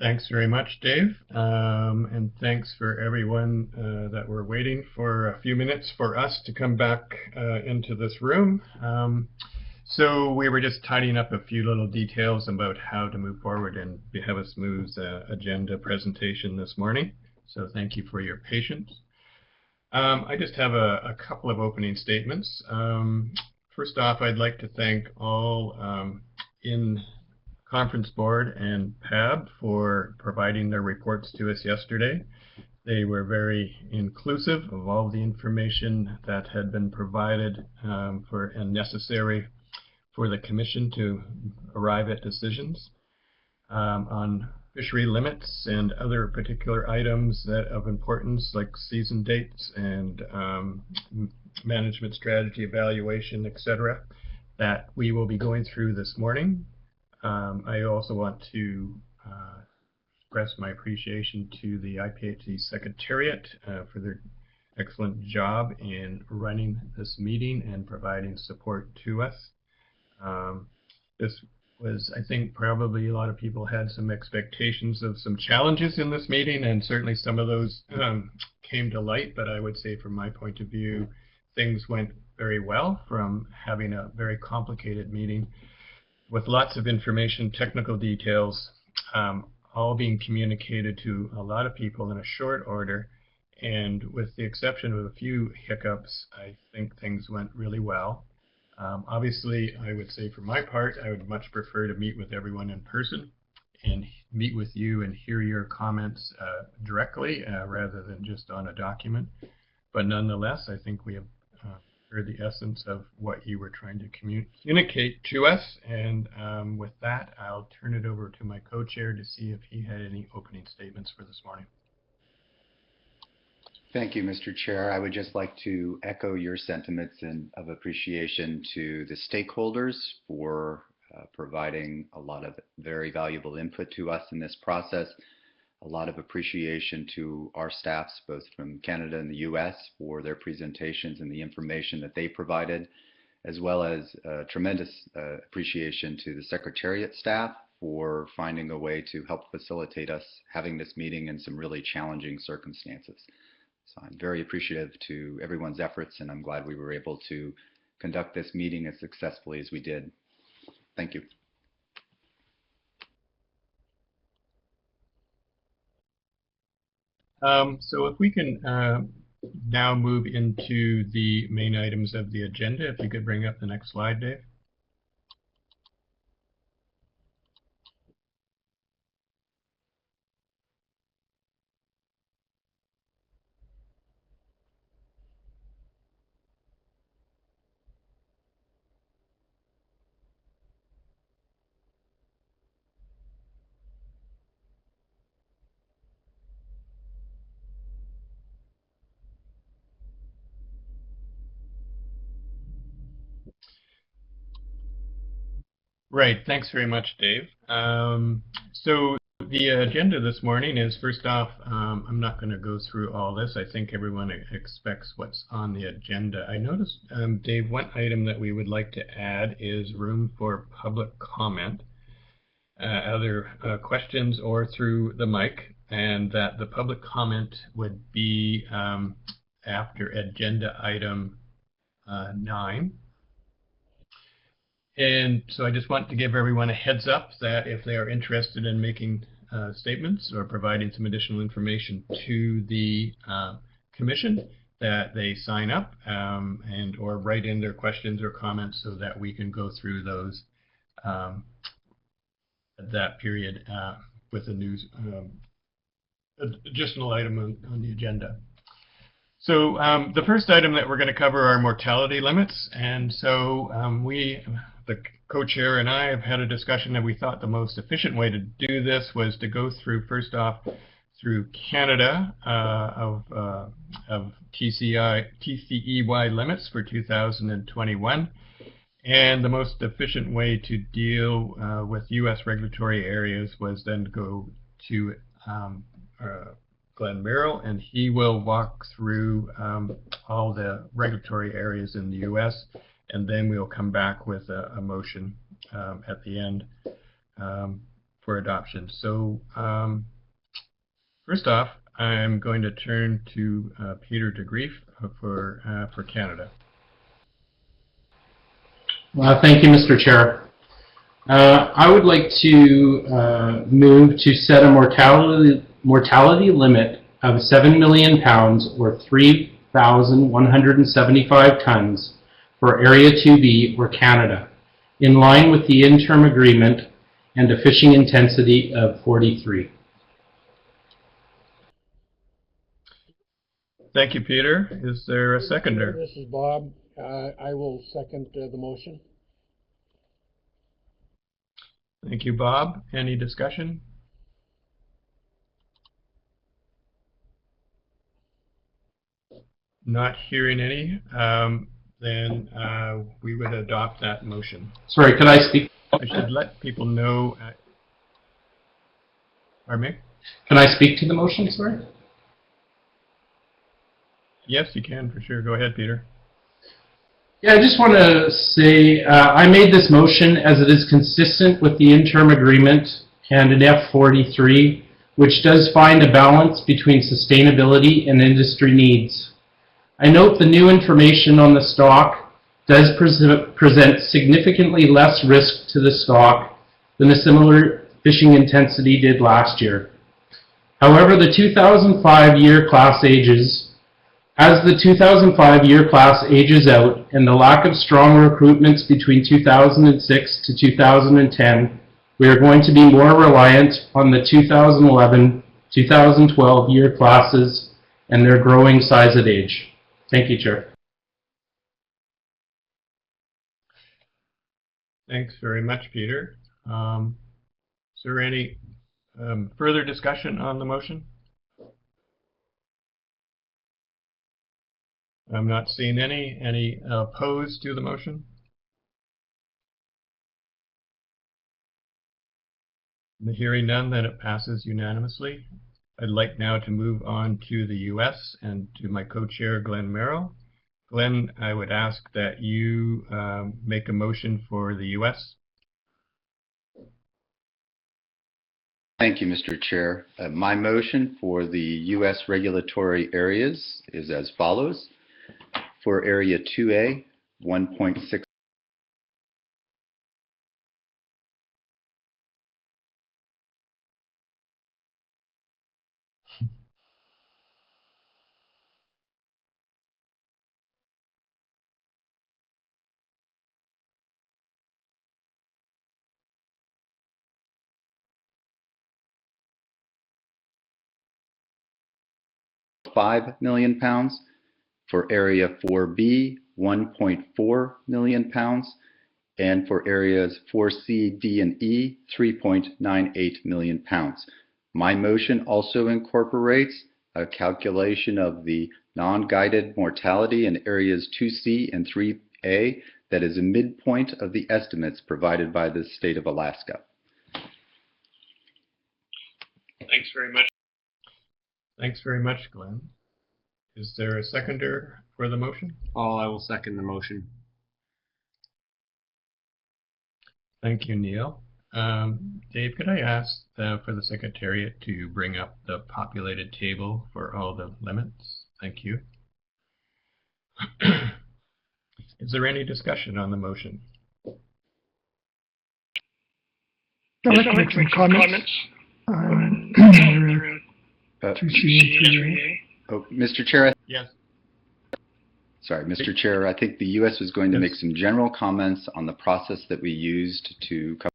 Thanks very much, Dave. And thanks for everyone that were waiting for a few minutes for us to come back into this room. So we were just tidying up a few little details about how to move forward and have a smooth agenda presentation this morning. So thank you for your patience. I just have a couple of opening statements. First off, I'd like to thank all in Conference Board and PAB for providing their reports to us yesterday. They were very inclusive of all the information that had been provided and necessary for the Commission to arrive at decisions on fishery limits and other particular items that of importance, like season dates and management strategy evaluation, etc., that we will be going through this morning. I also want to express my appreciation to the IPHC Secretariat for their excellent job in running this meeting and providing support to us. This was, I think, probably a lot of people had some expectations of some challenges in this meeting, and certainly some of those came to light, but I would say from my point of view, things went very well from having a very complicated meeting with lots of information, technical details, all being communicated to a lot of people in a short order. And with the exception of a few hiccups, I think things went really well. Obviously, I would say for my part, I would much prefer to meet with everyone in person and meet with you and hear your comments directly rather than just on a document. But nonetheless, I think we have heard the essence of what you were trying to communicate to us. And with that, I'll turn it over to my co-chair to see if he had any opening statements for this morning. Thank you, Mr. Chair. I would just like to echo your sentiments of appreciation to the stakeholders for providing a lot of very valuable input to us in this process. A lot of appreciation to our staffs, both from Canada and the US, for their presentations and the information that they provided, as well as tremendous appreciation to the Secretariat staff for finding a way to help facilitate us having this meeting in some really challenging circumstances. So I'm very appreciative to everyone's efforts, and I'm glad we were able to conduct this meeting as successfully as we did. Thank you. So if we can now move into the main items of the agenda, if you could bring up the next slide, Dave. Right, thanks very much, Dave. So the agenda this morning is, first off, I'm not going to go through all this. I think everyone expects what's on the agenda. I noticed, Dave, one item that we would like to add is room for public comment, other questions or through the mic, and that the public comment would be after agenda item 9. And so I just want to give everyone a heads up that if they are interested in making statements or providing some additional information to the Commission, that they sign up and or write in their questions or comments so that we can go through those at that period with a news additional item on the agenda. So the first item that we're going to cover are mortality limits. And so the co-chair and I have had a discussion that we thought the most efficient way to do this was to go through, first off, through Canada of TCEY limits for 2021. And the most efficient way to deal with U.S. regulatory areas was then to go to Glenn Merrill, and he will walk through all the regulatory areas in the U.S., and then we'll come back with a motion at the end for adoption. So first off, I'm going to turn to Peter de Grief for Canada. Thank you, Mr. Chair. I would like to move to set a mortality limit of 7 million pounds or 3,175 tons for Area 2B or Canada, in line with the interim agreement and a fishing intensity of 43. Thank you, Peter. Is there a seconder? This is Bob. I will second the motion. Thank you, Bob. Any discussion? Not hearing any. Then we would adopt that motion. Sorry, could I speak? I should let people know. Pardon me? Can I speak to the motion, sorry? Yes, you can for sure. Go ahead, Peter. Yeah, I just want to say I made this motion as it is consistent with the interim agreement and an F43, which does find a balance between sustainability and industry needs. I note the new information on the stock does present significantly less risk to the stock than a similar fishing intensity did last year. However, the 2005 year class ages. As the 2005 year class ages out and the lack of strong recruitments between 2006 to 2010, we are going to be more reliant on the 2011-2012 year classes and their growing size at age. Thank you, Chair. Thanks very much, Peter. Is there any further discussion on the motion? I'm not seeing any. Any opposed to the motion? Hearing none, then it passes unanimously. I'd like now to move on to the U.S. and to my co-chair, Glenn Merrill. Glenn, I would ask that you make a motion for the U.S. Thank you, Mr. Chair. My motion for the U.S. regulatory areas is as follows. For Area 2A, 1.6. £5 million. For Area 4B, 1.4 million pounds, and for areas 4C, D, and E, 3.98 million pounds. My motion also incorporates a calculation of the non-guided mortality in areas 2C and 3A that is a midpoint of the estimates provided by the state of Alaska. Thanks very much. Thanks very much, Glenn. Is there a seconder for the motion? I will second the motion. Thank you, Neil. Dave, could I ask for the Secretariat to bring up the populated table for all the limits? Thank you. Is there any discussion on the motion? I'd like to make some comments on area 2C and 3A. Oh, Mr. Chair. Yes. Sorry, Mr. Chair, I think the U.S. was going to make some general comments on the process that we used to cover.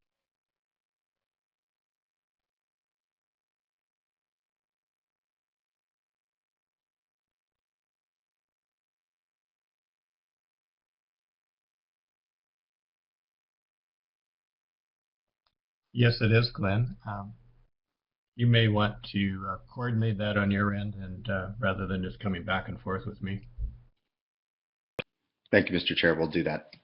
Yes, it is, Glenn. You may want to coordinate that on your end, and rather than just coming back and forth with me. Thank you, Mr. Chair. We'll do that.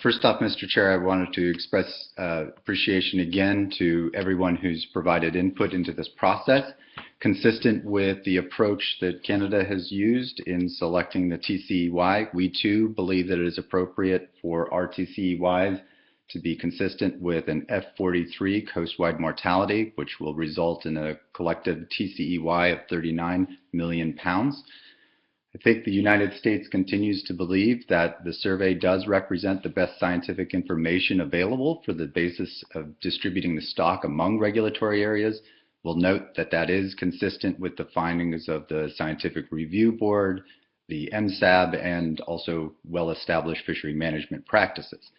First off, Mr. Chair, I wanted to express appreciation again to everyone who's provided input into this process, consistent with the approach that Canada has used in selecting the TCEY. We too believe that it is appropriate for our TCEYs to be consistent with an F43 coastwide mortality, which will result in a collective TCEY of 39 million pounds. I think the United States continues to believe that the survey does represent the best scientific information available for the basis of distributing the stock among regulatory areas. We'll note that that is consistent with the findings of the Scientific Review Board, the MSAB, and also well-established fishery management practices.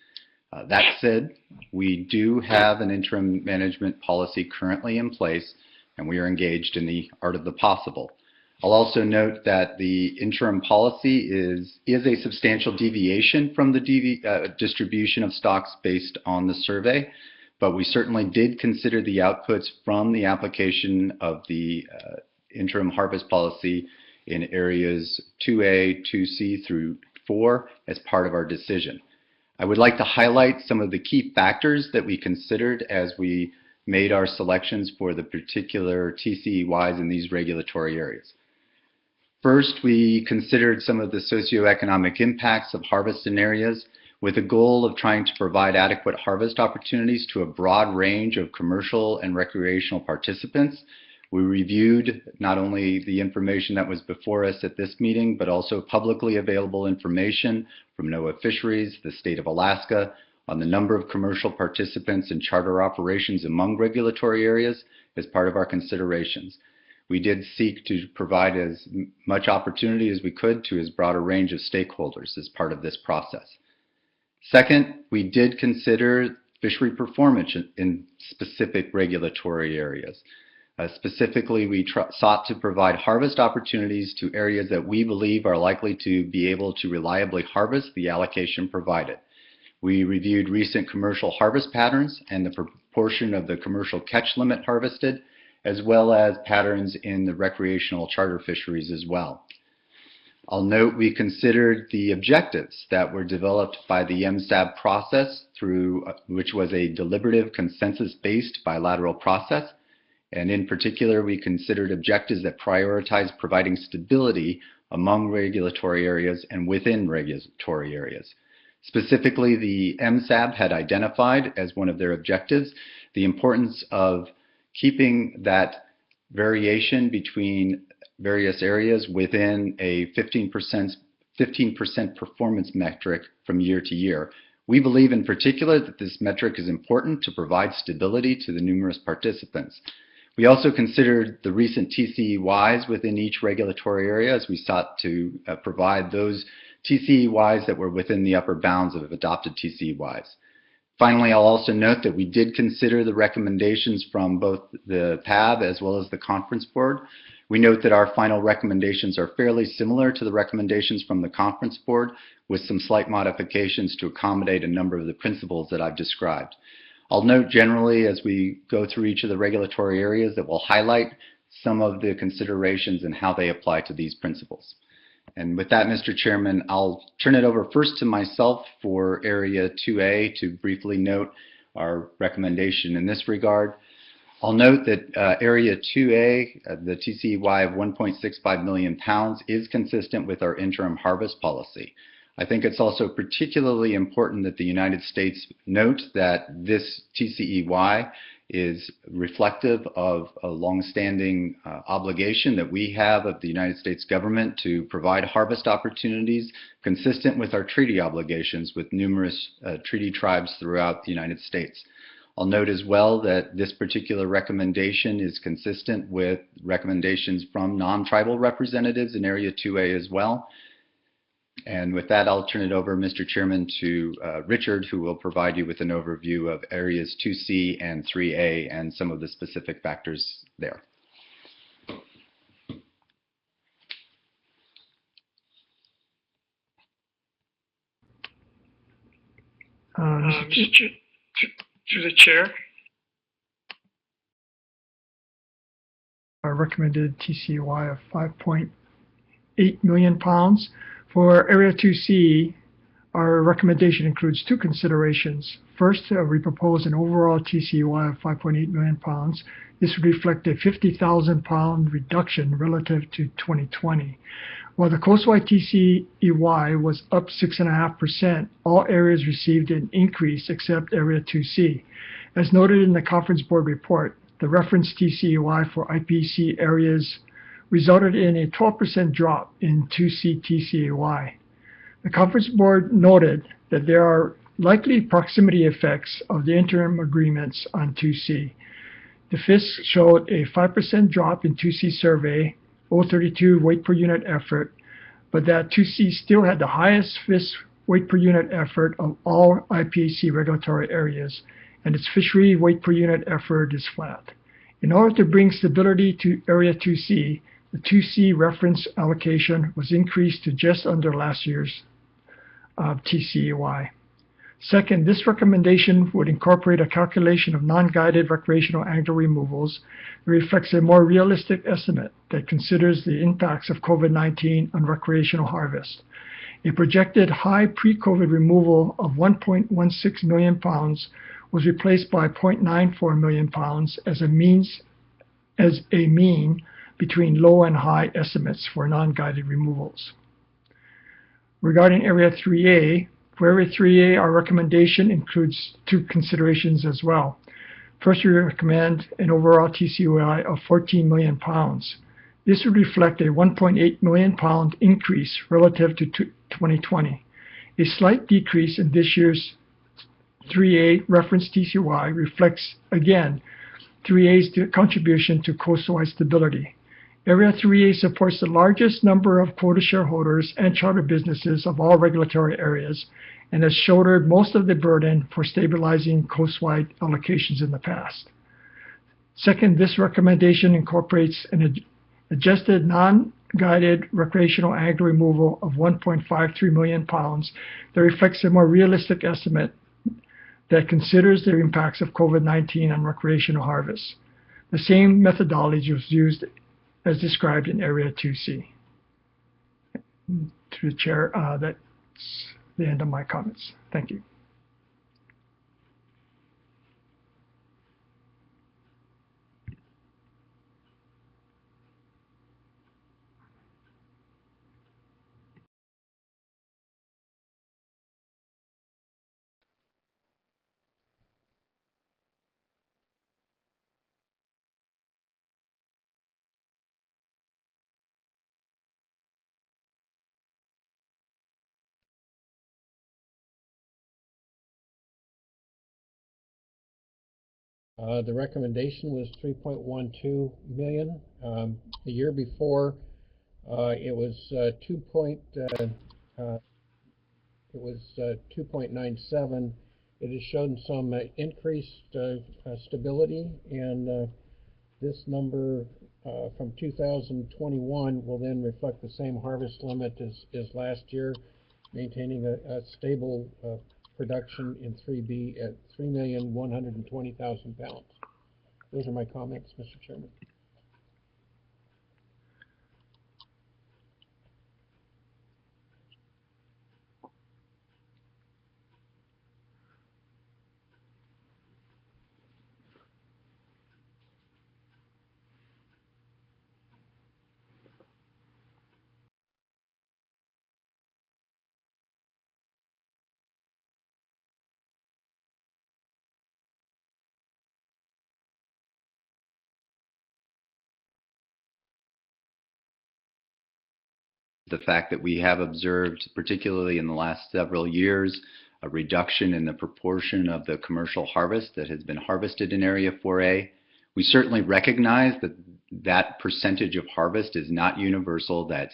That said, we do have an interim management policy currently in place, and we are engaged in the art of the possible. I'll also note that the interim policy is a substantial deviation from the distribution of stocks based on the survey, but we certainly did consider the outputs from the application of the interim harvest policy in areas 2A, 2C through 4 as part of our decision. I would like to highlight some of the key factors that we considered as we made our selections for the particular TCEYs in these regulatory areas. First, we considered some of the socioeconomic impacts of harvest in areas with a goal of trying to provide adequate harvest opportunities to a broad range of commercial and recreational participants. We reviewed not only the information that was before us at this meeting, but also publicly available information from NOAA Fisheries, the state of Alaska, on the number of commercial participants and charter operations among regulatory areas as part of our considerations. We did seek to provide as much opportunity as we could to as broad a range of stakeholders as part of this process. Second, we did consider fishery performance in specific regulatory areas. Specifically, we sought to provide harvest opportunities to areas that we believe are likely to be able to reliably harvest the allocation provided. We reviewed recent commercial harvest patterns and the proportion of the commercial catch limit harvested, as well as patterns in the recreational charter fisheries as well. I'll note we considered the objectives that were developed by the MSAB process, which was a deliberative consensus-based bilateral process. And in particular, we considered objectives that prioritize providing stability among regulatory areas and within regulatory areas. Specifically, the MSAB had identified as one of their objectives the importance of keeping that variation between various areas within a 15% performance metric from year to year. We believe in particular that this metric is important to provide stability to the numerous participants. We also considered the recent TCEYs within each regulatory area as we sought to provide those TCEYs that were within the upper bounds of adopted TCEYs. Finally, I'll also note that we did consider the recommendations from both the PAB as well as the Conference Board. We note that our final recommendations are fairly similar to the recommendations from the Conference Board, with some slight modifications to accommodate a number of the principles that I've described. I'll note generally as we go through each of the regulatory areas that we'll highlight some of the considerations and how they apply to these principles. And with that, Mr. Chairman, I'll turn it over first to myself for Area 2A to briefly note our recommendation in this regard. I'll note that Area 2A, the TCEY of 1.65 million pounds, is consistent with our interim harvest policy. I think it's also particularly important that the United States note that this TCEY is reflective of a longstanding obligation that we have of the United States government to provide harvest opportunities consistent with our treaty obligations with numerous treaty tribes throughout the United States. I'll note as well that this particular recommendation is consistent with recommendations from non-tribal representatives in Area 2A as well. And with that, I'll turn it over, Mr. Chairman, to Richard, who will provide you with an overview of areas 2C and 3A and some of the specific factors there. To the chair. Our recommended TCEY of 5.8 million pounds. For Area 2C, Our recommendation includes two considerations. First, we propose an overall TCEY of 5.8 million pounds. This would reflect a 50,000 pound reduction relative to 2020. While the coastwide TCEY was up 6.5%, all areas received an increase except Area 2C. As noted in the Conference Board report, the reference TCEY for IPHC areas resulted in a 12% drop in 2C TCEY. The Conference Board noted that there are likely proximity effects of the interim agreements on 2C. The FISC showed a 5% drop in 2C survey, 032 weight per unit effort, but that 2C still had the highest FISC weight per unit effort of all IPHC regulatory areas, and its fishery weight per unit effort is flat. In order to bring stability to Area 2C, the 2C reference allocation was increased to just under last year's TCEY. Second, this recommendation would incorporate a calculation of non-guided recreational angler removals that reflects a more realistic estimate that considers the impacts of COVID-19 on recreational harvest. A projected high pre-COVID removal of 1.16 million pounds was replaced by 0.94 million pounds as a mean between low and high estimates for non-guided removals. Regarding Area 3A, for Area 3A, our recommendation includes two considerations as well. First, we recommend an overall TCEY of 14 million pounds. This would reflect a 1.8 million pound increase relative to 2020. A slight decrease in this year's 3A reference TCEY reflects, again, 3A's contribution to coastwide stability. Area 3A supports the largest number of quota shareholders and charter businesses of all regulatory areas and has shouldered most of the burden for stabilizing coastwide allocations in the past. Second, this recommendation incorporates an adjusted non-guided recreational angler removal of 1.53 million pounds that reflects a more realistic estimate that considers the impacts of COVID-19 on recreational harvests. The same methodology was used as described in Area 2C. To the Chair, that's the end of my comments. Thank you. The recommendation was 3.12 million. The year before, it was 2.97. It has shown some increased stability, and this number from 2021 will then reflect the same harvest limit as last year, maintaining a stable production in 3B at 3,120,000 pounds. Those are my comments, Mr. Chairman. The fact that we have observed, particularly in the last several years, a reduction in the proportion of the commercial harvest that has been harvested in Area 4A. We certainly recognize that that percentage of harvest is not universal. That's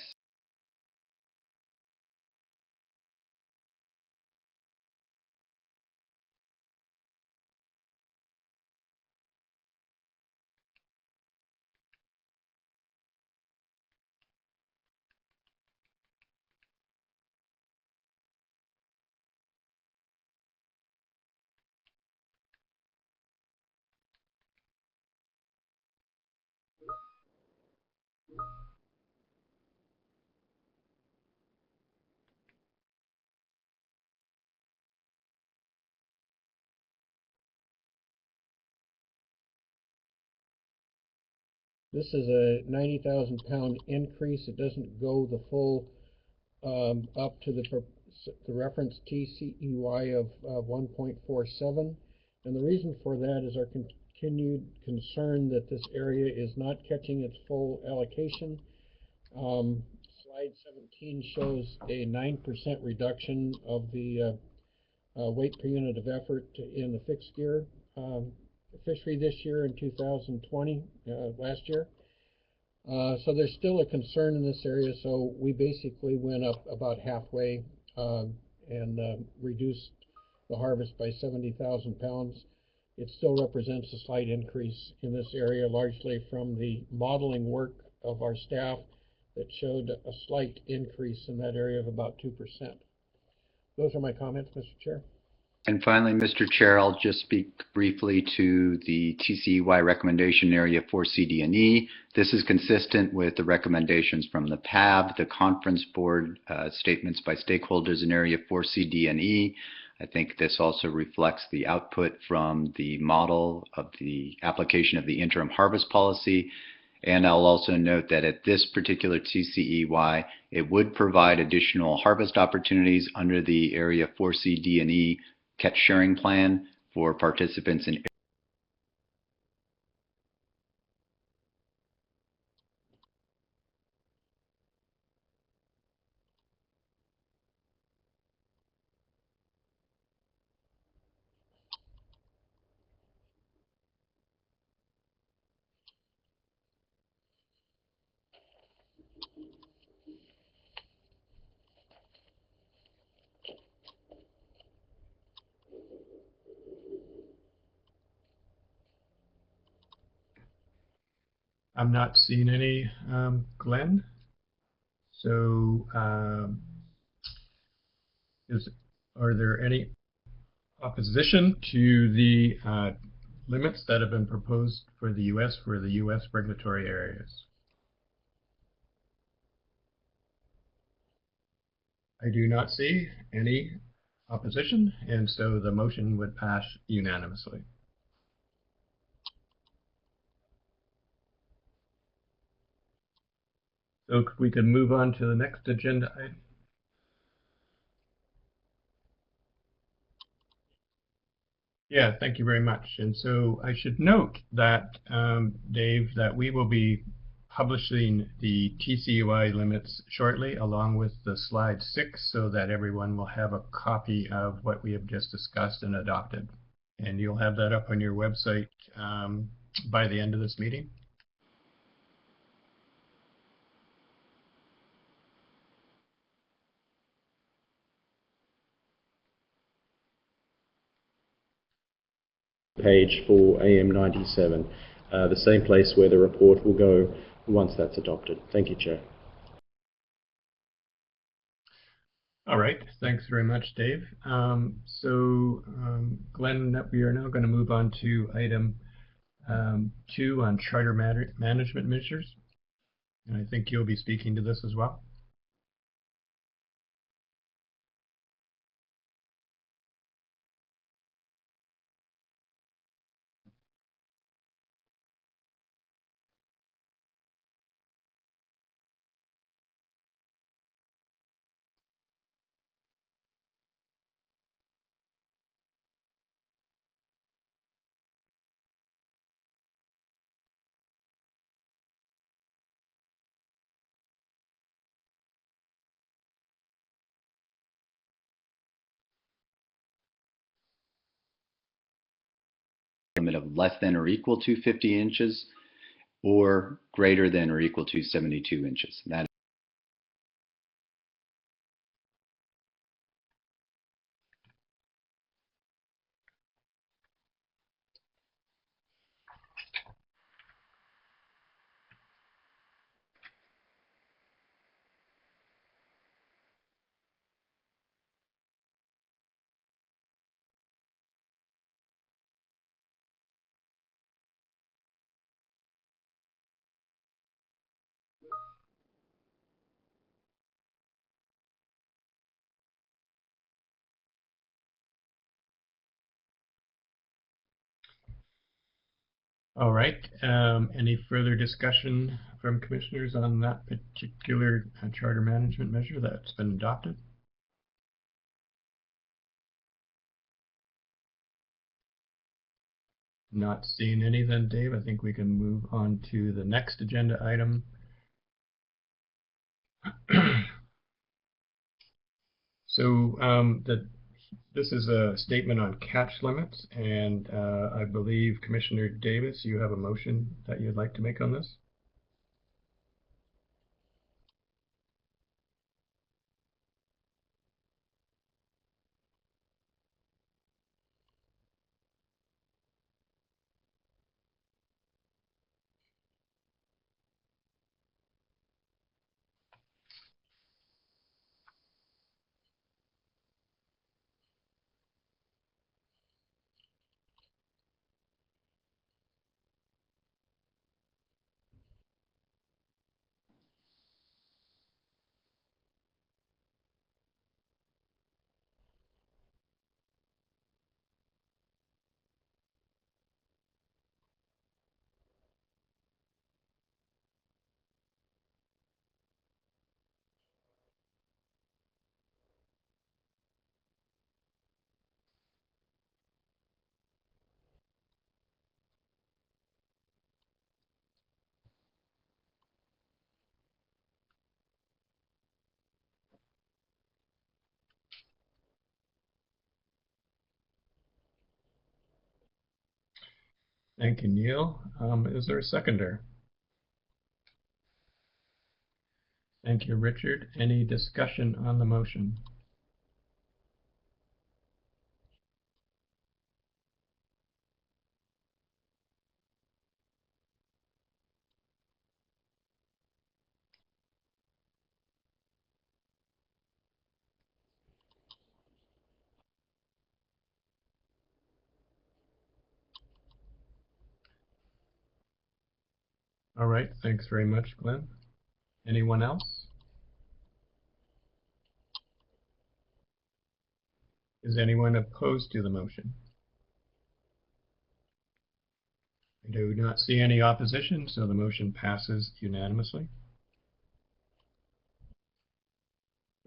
This is a 90,000 pound increase. It doesn't go the full up to the reference TCEY of 1.47. And the reason for that is our continued concern that this area is not catching its full allocation. Slide 17 shows a 9% reduction of the weight per unit of effort in the fixed gear fishery this year in 2020, last year. So there's still a concern in this area, so we basically went up about halfway and reduced the harvest by 70,000 pounds. It still represents a slight increase in this area, largely from the modeling work of our staff that showed a slight increase in that area of about 2%. Those are my comments, Mr. Chair. And finally, Mr. Chair, I'll just speak briefly to the TCEY recommendation area for CD&E. This is consistent with the recommendations from the PAB, the conference board statements by stakeholders in area 4 CD&E. I think this also reflects the output from the model of the application of the interim harvest policy. And I'll also note that at this particular TCEY, it would provide additional harvest opportunities under the area 4 CD&E catch sharing plan for participants in. I'm not seeing any, Glenn. So are there any opposition to the limits that have been proposed for the U.S. regulatory areas? I do not see any opposition, and so the motion would pass unanimously. So we can move on to the next agenda item. Yeah, thank you very much. And so I should note that, Dave, that we will be publishing the TCEY limits shortly, along with the slide 6, so that everyone will have a copy of what we have just discussed and adopted. And you'll have that up on your website by the end of this meeting. Page for AM097, the same place where the report will go once that's adopted. Thank you, Chair. All right, thanks very much, Dave. Glenn, we are now going to move on to item 2 on charter management measures. And I think you'll be speaking to this as well. Limit of less than or equal to 50 inches or greater than or equal to 72 inches. That All right. Any further discussion from commissioners on that particular charter management measure that's been adopted? Not seeing any then, Dave. I think we can move on to the next agenda item. So this is a statement on catch limits, and I believe Commissioner Davis, you have a motion that you'd like to make on this? Thank you, Neil. Is there a seconder? Thank you, Richard. Any discussion on the motion? All right, thanks very much, Glenn. Anyone else? Is anyone opposed to the motion? I do not see any opposition, so the motion passes unanimously.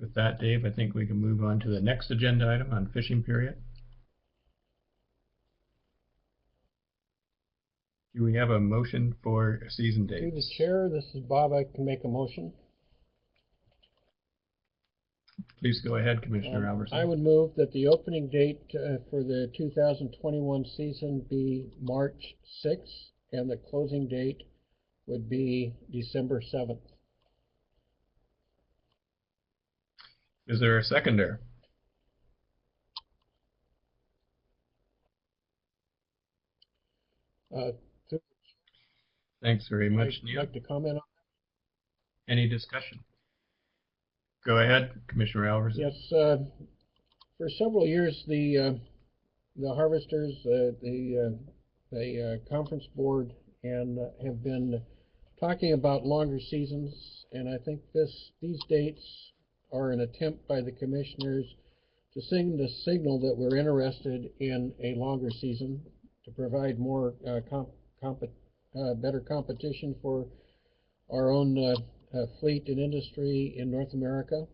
With that, Dave, I think we can move on to the next agenda item on fishing period. Do we have a motion for season dates? Through the chair, this is Bob. I can make a motion. Please go ahead, Commissioner Albertson. I would move that the opening date for the 2021 season be March 6th, and the closing date would be December 7th. Is there a seconder? Thanks very much, Neil. I'd like to comment on that. Any discussion? Go ahead, Commissioner Albertson. Yes, for several years, the harvesters, the conference board, and have been talking about longer seasons, and I think these dates are an attempt by the commissioners to send the signal that we're interested in a longer season to provide more better competition for our own fleet and industry in North America.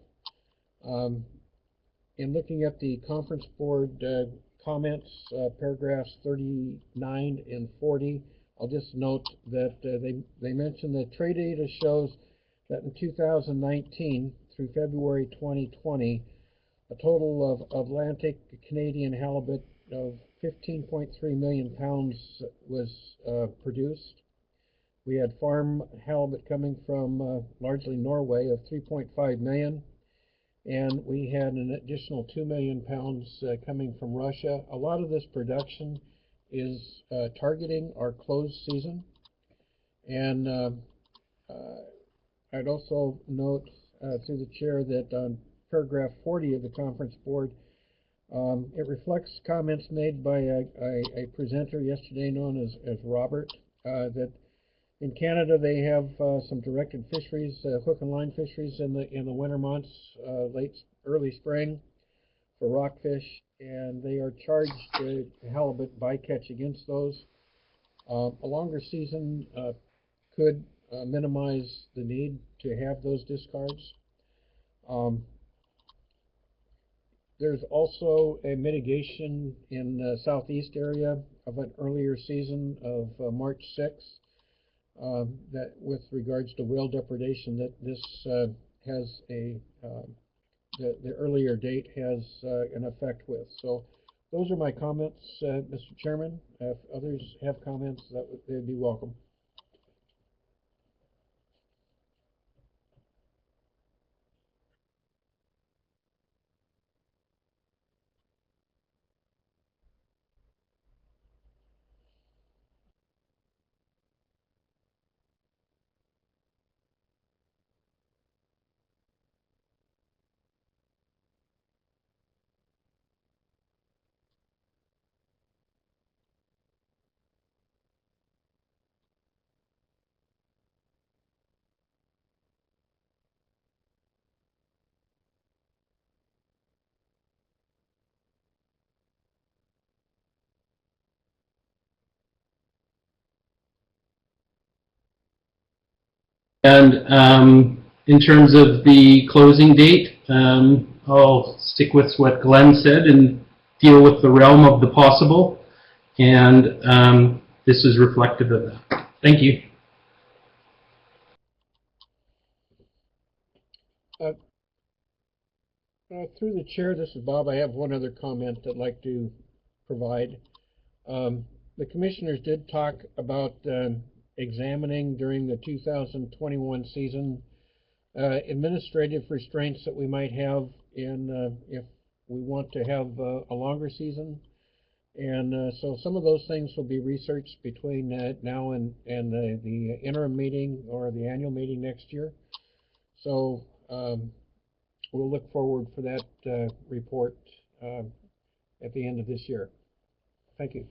In looking at the conference board comments, paragraphs 39 and 40, I'll just note that they mention that trade data shows that in 2019 through February 2020, a total of Atlantic Canadian halibut of 15.3 million pounds was produced. We had farm halibut coming from largely Norway of 3.5 million, and we had an additional 2 million pounds coming from Russia. A lot of this production is targeting our closed season, and I'd also note through the chair that on paragraph 40 of the conference board, it reflects comments made by a presenter yesterday known as Robert, that in Canada they have some directed fisheries, hook and line fisheries in the winter months, early spring for rockfish, and they are charged halibut bycatch against those. A longer season could minimize the need to have those discards. Um, There's also a mitigation in the southeast area of an earlier season of March 6th that with regards to whale depredation that this has a the earlier date has an effect with. So those are my comments, Mr. Chairman. If others have comments, they'd be welcome. And in terms of the closing date, I'll stick with what Glenn said and deal with the realm of the possible. And this is reflective of that. Thank you. Through the chair, this is Bob. I have one other comment I'd like to provide. The commissioners did talk about examining during the 2021 season administrative restraints that we might have in if we want to have a longer season. And so some of those things will be researched between now and the interim meeting or the annual meeting next year. So we'll look forward for that report at the end of this year. Thank you.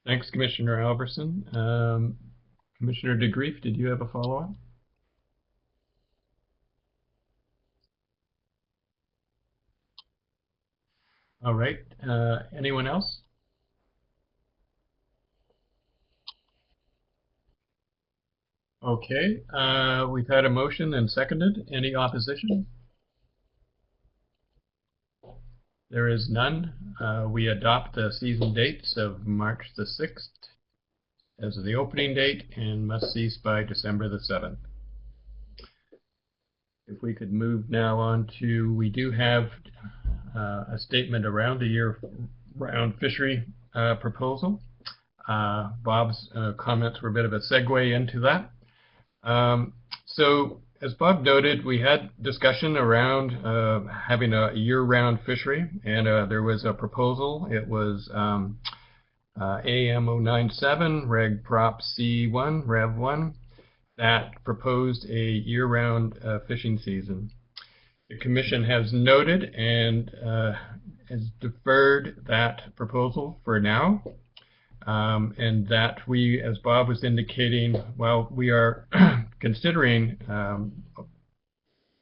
Thanks, Commissioner Albertson. Commissioner DeGreef, did you have a follow-up? All right. Anyone else? Okay. We've had a motion and seconded. Any opposition? There is none. We adopt the season dates of March the 6th as the opening date and must cease by December the 7th. If we could move now on to, we do have a statement around the year-round fishery proposal. Bob's comments were a bit of a segue into that. So as Bob noted, we had discussion around having a year-round fishery, and there was a proposal. It was AM097, Reg Prop C1, Rev 1, that proposed a year-round fishing season. The Commission has noted and has deferred that proposal for now. And that we, as Bob was indicating, while we are considering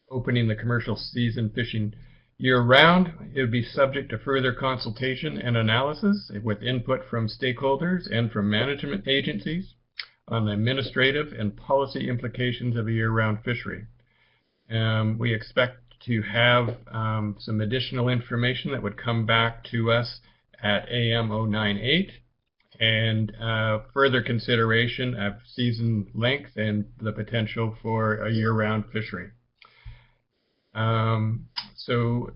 opening the commercial season fishing year-round, it would be subject to further consultation and analysis with input from stakeholders and from management agencies on the administrative and policy implications of a year-round fishery. We expect to have some additional information that would come back to us at AM098. And further consideration of season length and the potential for a year-round fishery. So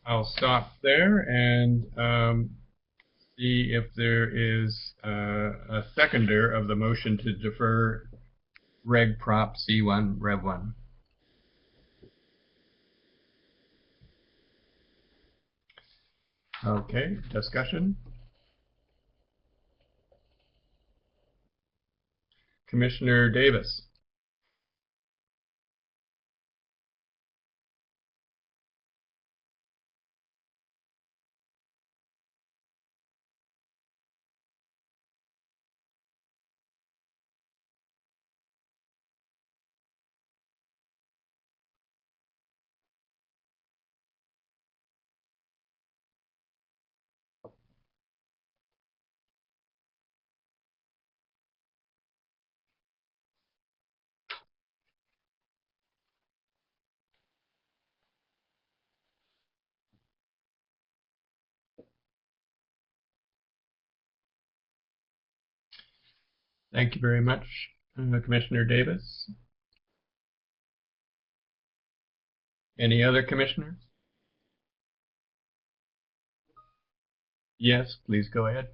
I'll stop there and see if there is a seconder of the motion to defer Reg Prop C1 Rev 1. Okay, discussion. Commissioner Davis. Thank you very much, Commissioner Davis. Any other commissioners? Yes, please go ahead.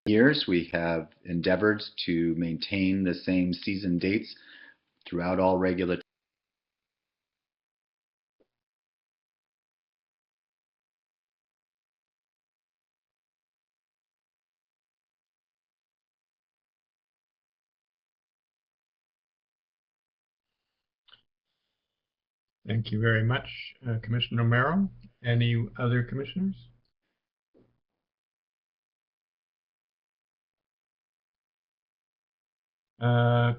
Years, we have endeavored to maintain the same season dates throughout all regulatory. Thank you very much, Commissioner Merrill. Any other commissioners?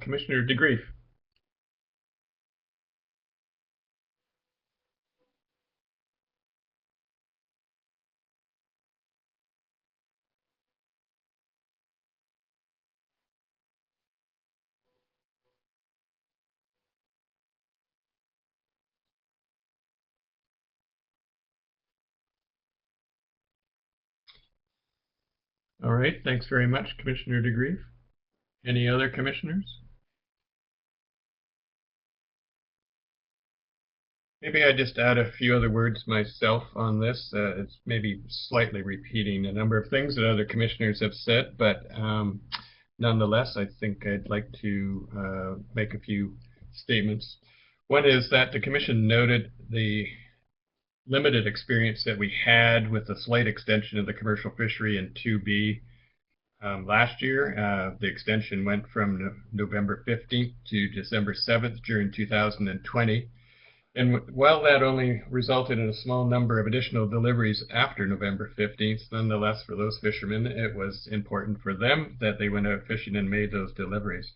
Commissioner DeGreef. All right, thanks very much, Commissioner DeGreef. Any other commissioners? Maybe I just add a few other words myself on this. It's maybe slightly repeating a number of things that other commissioners have said, but nonetheless, I think I'd like to make a few statements. One is that the Commission noted the limited experience that we had with the slight extension of the commercial fishery in 2B last year. The extension went from November 15th to December 7th during 2020. And while that only resulted in a small number of additional deliveries after November 15th, nonetheless, for those fishermen, it was important for them that they went out fishing and made those deliveries.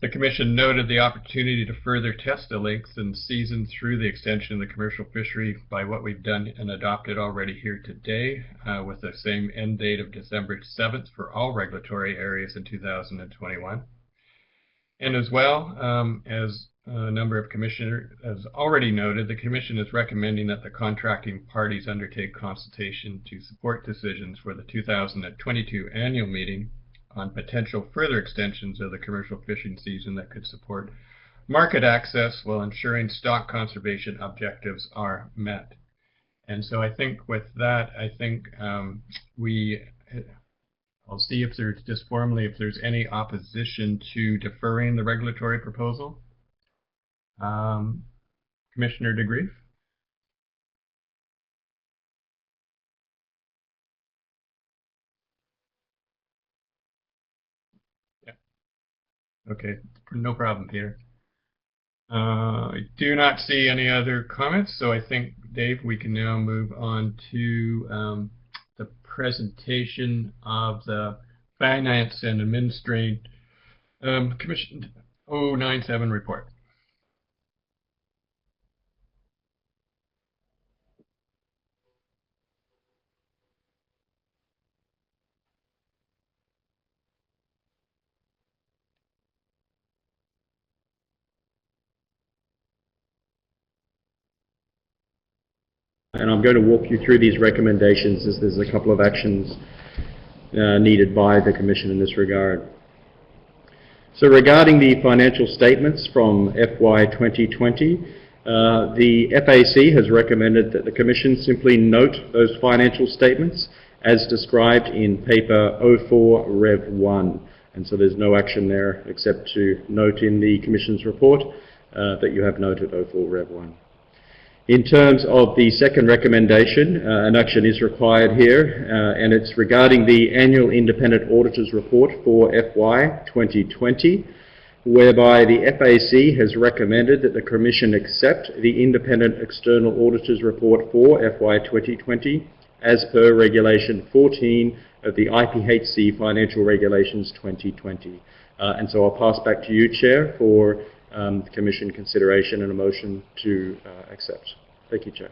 The Commission noted the opportunity to further test the length and season through the extension of the commercial fishery by what we've done and adopted already here today, with the same end date of December 7th for all regulatory areas in 2021. And as well, as a number of commissioners has already noted, the Commission is recommending that the contracting parties undertake consultation to support decisions for the 2022 annual meeting on potential further extensions of the commercial fishing season that could support market access while ensuring stock conservation objectives are met. And so I think with that, I think I'll see if there's just formally, if there's any opposition to deferring the regulatory proposal. Commissioner DeGreef? Yeah. Okay, no problem, Peter. I do not see any other comments, so I think, Dave, we can now move on to the presentation of the Finance and Administration Commission 097 report. And I'm going to walk you through these recommendations as there's a couple of actions needed by the Commission in this regard. So regarding the financial statements from FY 2020, the FAC has recommended that the Commission simply note those financial statements as described in paper 04 Rev 1. And so there's no action there except to note in the Commission's report that you have noted 04 Rev 1. In terms of the second recommendation, an action is required here, and it's regarding the annual independent auditor's report for FY 2020, whereby the FAC has recommended that the Commission accept the independent external auditor's report for FY 2020 as per Regulation 14 of the IPHC Financial Regulations 2020. And so I'll pass back to you, Chair, for Commission consideration and a motion to accept. Thank you, Chair.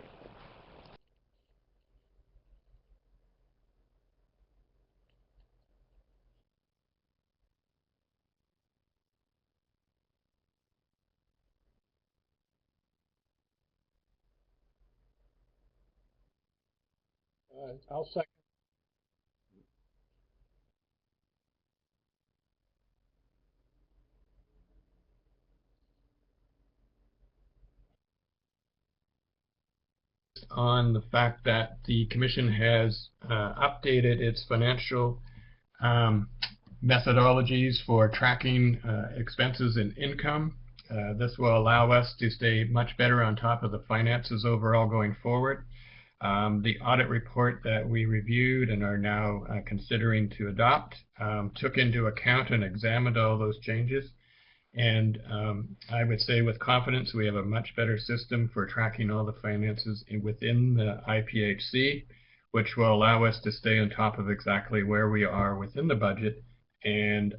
I'll second. On the fact that the Commission has updated its financial methodologies for tracking expenses and income. This will allow us to stay much better on top of the finances overall going forward. The audit report that we reviewed and are now considering to adopt took into account and examined all those changes. And I would say with confidence we have a much better system for tracking all the finances within the IPHC, which will allow us to stay on top of exactly where we are within the budget, and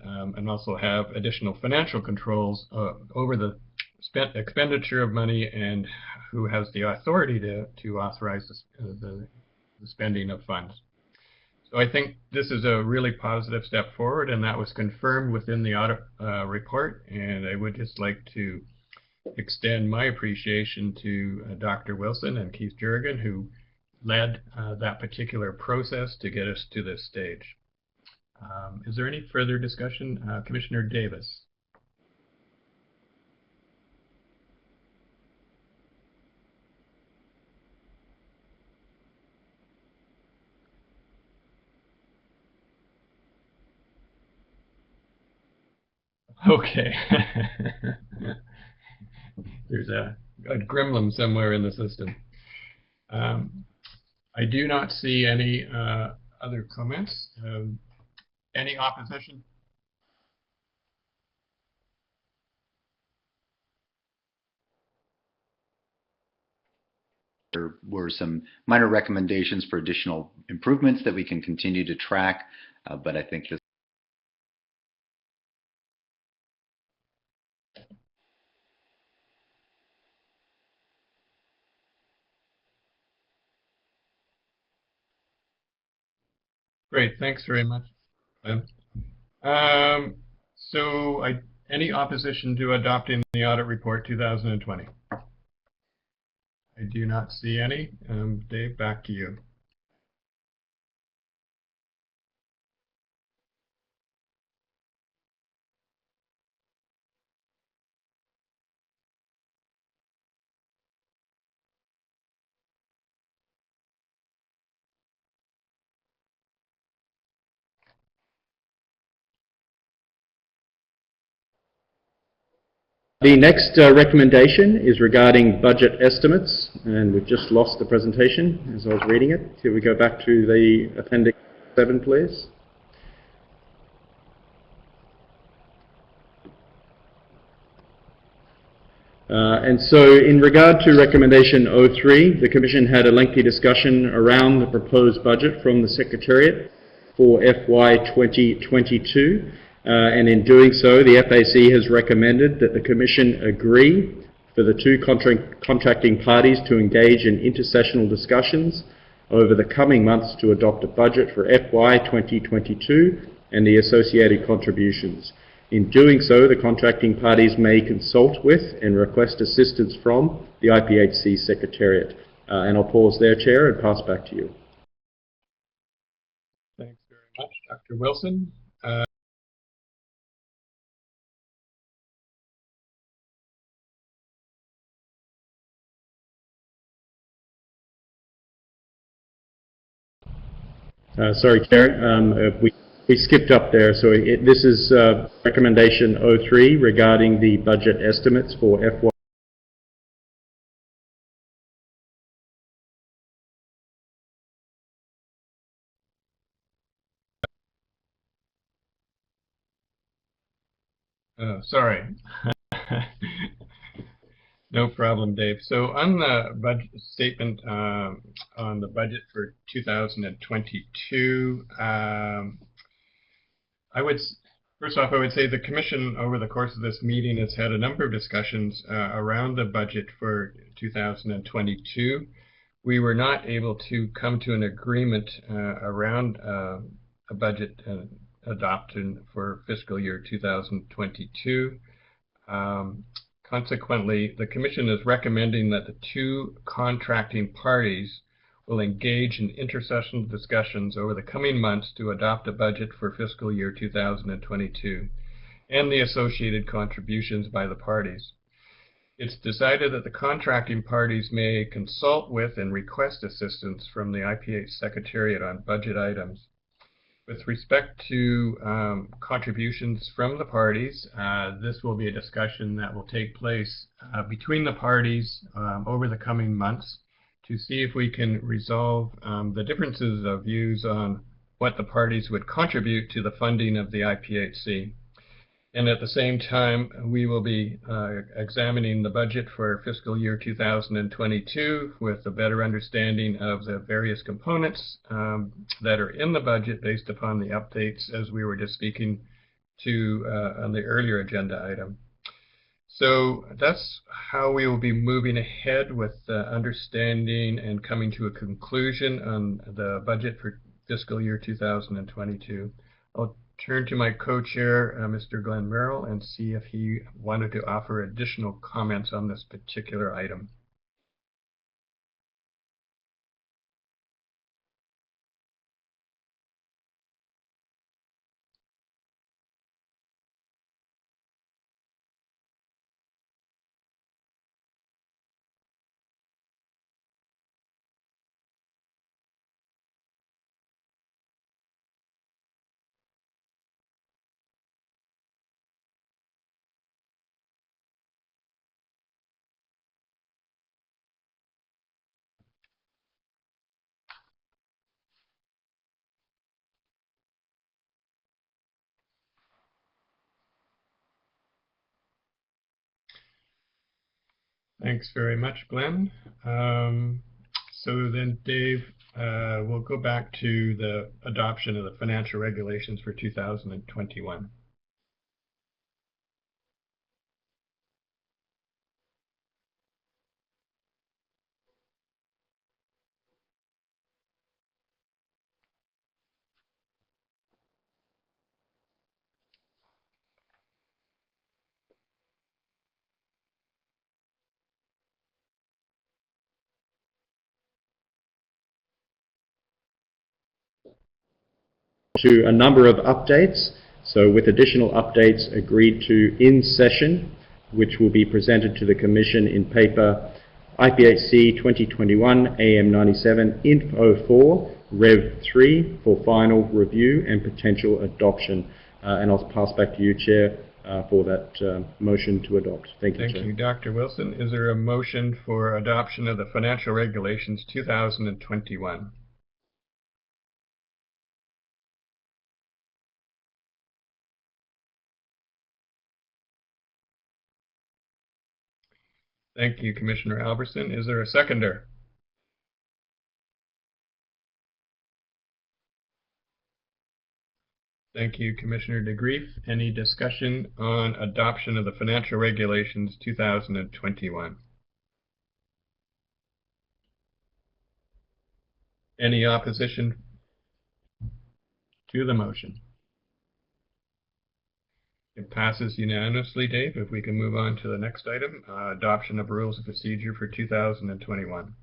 also have additional financial controls over the expenditure of money and who has the authority to authorize the spending of funds. So I think this is a really positive step forward, and that was confirmed within the audit report. And I would just like to extend my appreciation to Dr. Wilson and Keith Jurgen, who led that particular process to get us to this stage. Is there any further discussion? Commissioner Davis. Okay. There's a gremlin somewhere in the system. I do not see any other comments. Any opposition? There were some minor recommendations for additional improvements that we can continue to track, but I think this Great, thanks very much. Any opposition to adopting the audit report 2020? I do not see any. Dave, back to you. The next recommendation is regarding budget estimates, and we've just lost the presentation as I was reading it. Can we go back to the Appendix 7, please? And so in regard to recommendation 03, the Commission had a lengthy discussion around the proposed budget from the Secretariat for FY 2022. And in doing so, the FAC has recommended that the Commission agree for the two contracting parties to engage in intersessional discussions over the coming months to adopt a budget for FY 2022 and the associated contributions. In doing so, the contracting parties may consult with and request assistance from the IPHC Secretariat. And I'll pause there, Chair, and pass back to you. Thanks very much, Dr. Wilson. Sorry, Chair, we skipped up there. So this is recommendation 03 regarding the budget estimates for FY Sorry. No problem, Dave. So on the budget statement on the budget for 2022, first off, I would say the Commission over the course of this meeting has had a number of discussions around the budget for 2022. We were not able to come to an agreement around a budget adopted for fiscal year 2022. Consequently, the Commission is recommending that the two contracting parties will engage in intersessional discussions over the coming months to adopt a budget for fiscal year 2022 and the associated contributions by the parties. It's decided that the contracting parties may consult with and request assistance from the IPH Secretariat on budget items. With respect to contributions from the parties, this will be a discussion that will take place between the parties over the coming months to see if we can resolve the differences of views on what the parties would contribute to the funding of the IPHC. And at the same time, we will be examining the budget for fiscal year 2022 with a better understanding of the various components that are in the budget based upon the updates as we were just speaking to on the earlier agenda item. So that's how we will be moving ahead with understanding and coming to a conclusion on the budget for fiscal year 2022. I'll turn to my co-chair, Mr. Glenn Merrill, and see if he wanted to offer additional comments on this particular item. Thanks very much, Glenn. So then, Dave, we'll go back to the adoption of the financial regulations for 2021. To a number of updates, so with additional updates agreed to in session, which will be presented to the Commission in paper IPHC 2021 AM097 Info 4 Rev 3 for final review and potential adoption. And I'll pass back to you, Chair, for that motion to adopt. Thank you, Chair. Thank you, Dr. Wilson. Is there a motion for adoption of the financial regulations 2021? Thank you, Commissioner Albertson. Is there a seconder? Thank you, Commissioner DeGreef. Any discussion on adoption of the financial regulations 2021? Any opposition to the motion? It passes unanimously, Dave. If we can move on to the next item, adoption of rules of procedure for 2021.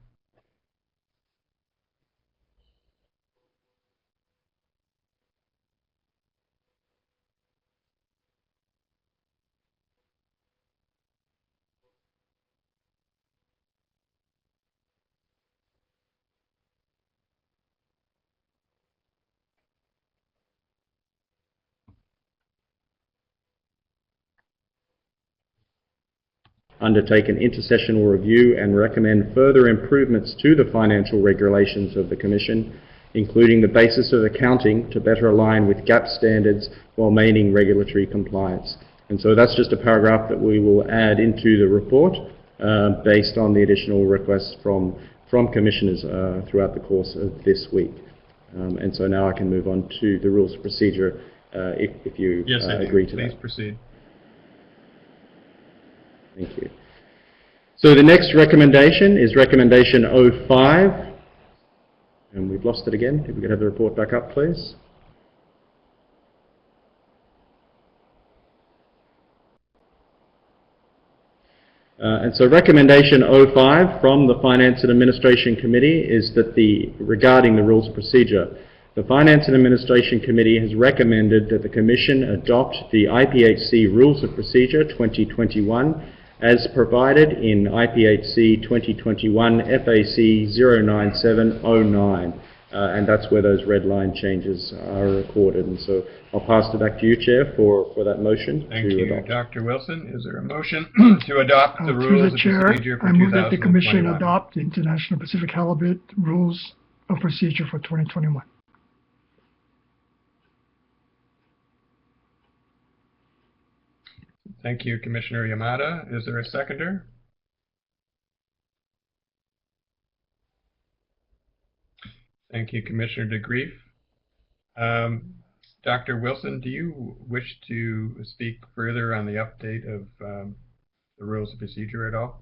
Undertake an intersessional review and recommend further improvements to the financial regulations of the Commission, including the basis of accounting to better align with GAP standards while maintaining regulatory compliance. And so that's just a paragraph that we will add into the report based on the additional requests from commissioners throughout the course of this week. And so now I can move on to the rules of procedure if you agree to that. Please proceed. Thank you. So the next recommendation is recommendation 05. And we've lost it again. If we could have the report back up, please. And so recommendation 05 from the Finance and Administration Committee is that regarding the rules of procedure, the Finance and Administration Committee has recommended that the Commission adopt the IPHC Rules of Procedure 2021 as provided in IPHC 2021 FAC 09709. And that's where those red line changes are recorded. And so I'll pass it back to you, Chair, for that motion Thank to you, adopt. Dr. Wilson. Is there a motion to adopt the Through rules the of chair, procedure for I move that the 2021? Commission adopt the International Pacific Halibut Rules of Procedure for 2021. Thank you, Commissioner Yamada. Is there a seconder? Thank you, Commissioner DeGrief. Dr. Wilson, do you wish to speak further on the update of the rules of procedure at all?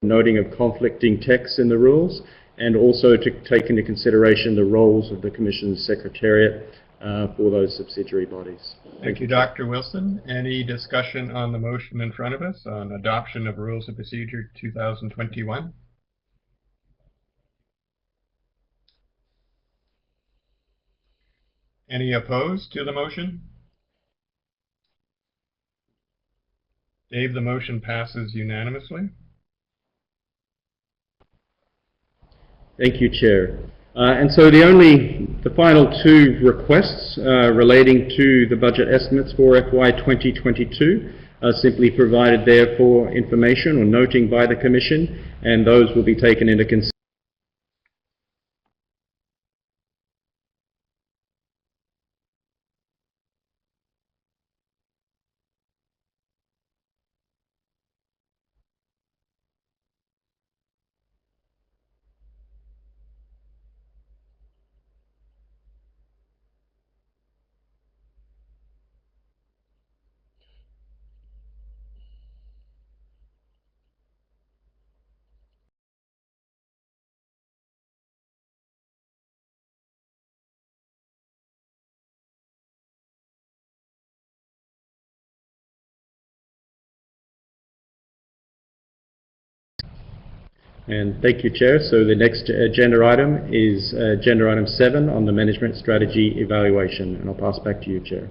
Noting of conflicting texts in the rules, and also to take into consideration the roles of the Commission's Secretariat for those subsidiary bodies. Thank you, Dr. Wilson. Any discussion on the motion in front of us on adoption of Rules of Procedure 2021? Any opposed to the motion? Dave, the motion passes unanimously. Thank you, Chair. And so the final two requests relating to the budget estimates for FY 2022 are simply provided there for information or noting by the Commission, and those will be taken into consideration. And thank you, Chair. So the next agenda item is agenda item 7 on the management strategy evaluation. And I'll pass back to you, Chair.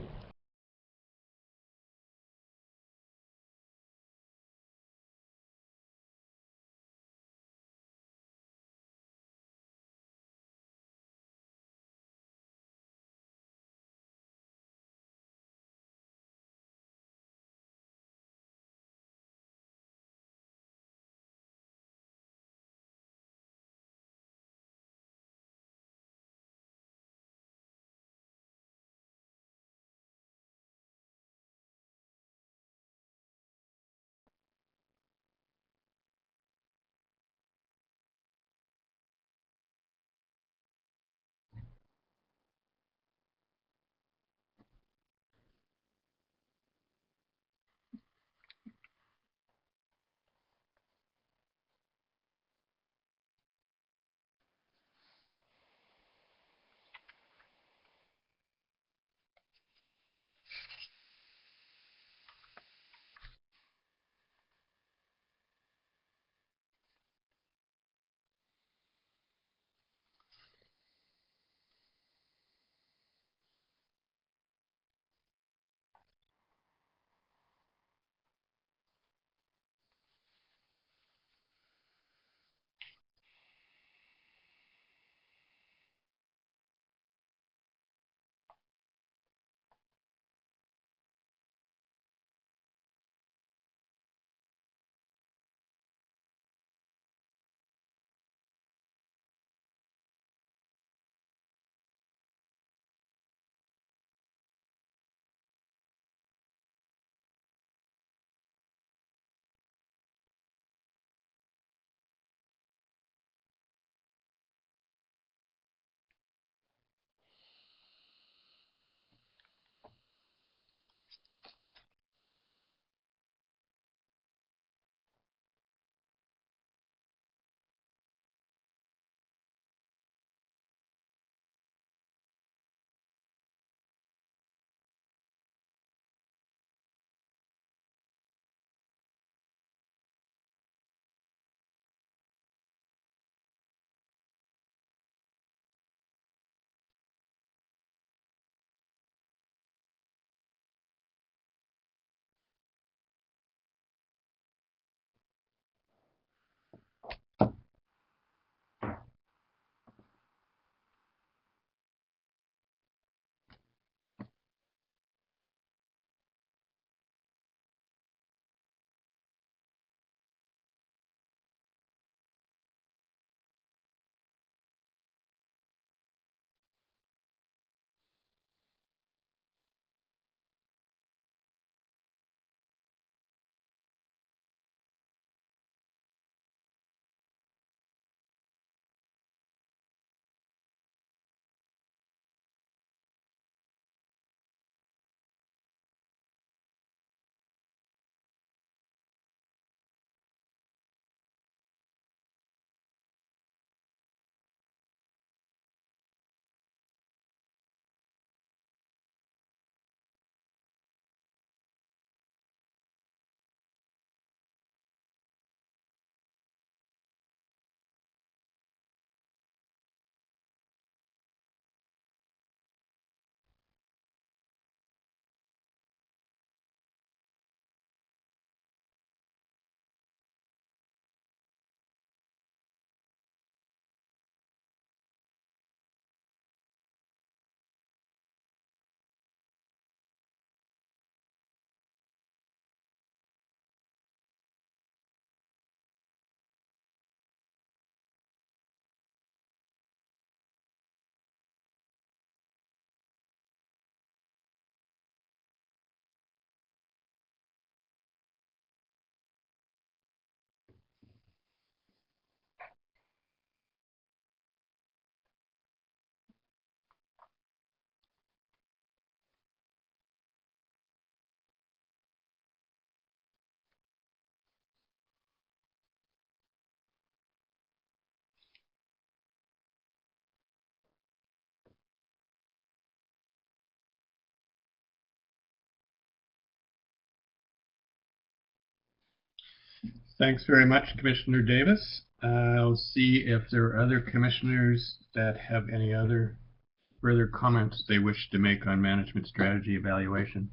Thanks very much, Commissioner Davis. I'll see if there are other commissioners that have any other further comments they wish to make on management strategy evaluation.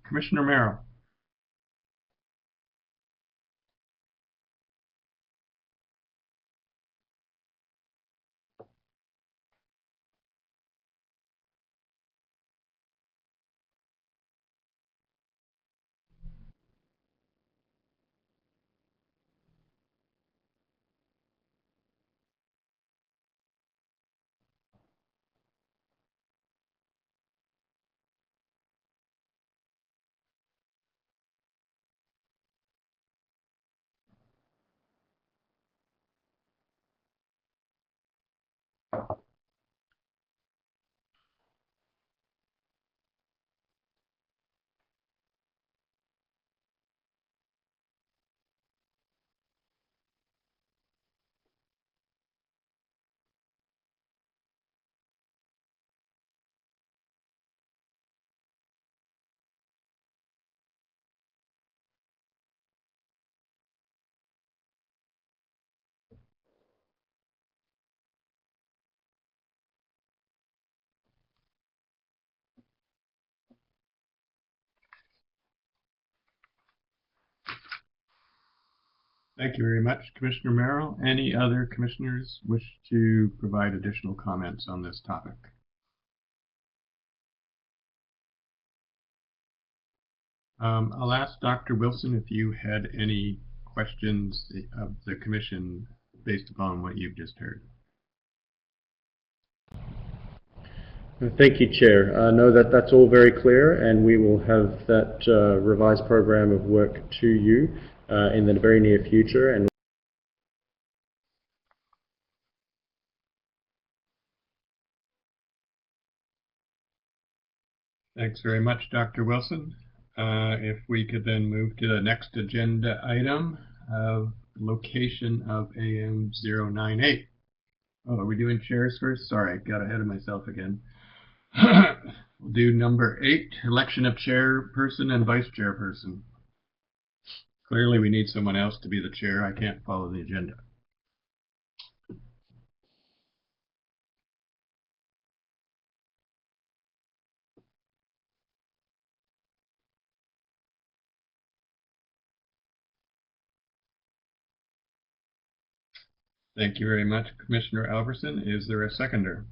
Commissioner Merrill. Thank you very much, Commissioner Merrill. Any other commissioners wish to provide additional comments on this topic? I'll ask Dr. Wilson if you had any questions of the commission based upon what you've just heard. Thank you, Chair. No, that's all very clear, and we will have that revised program of work to you in the very near future. And thanks very much, Dr. Wilson. If we could then move to the next agenda item of location of AM098. Oh, are we doing chairs first? Sorry, I got ahead of myself again. We'll do number 8, election of chairperson and vice chairperson. Clearly we need someone else to be the chair. I can't follow the agenda. Thank you very much, Commissioner Alverson. Is there a seconder?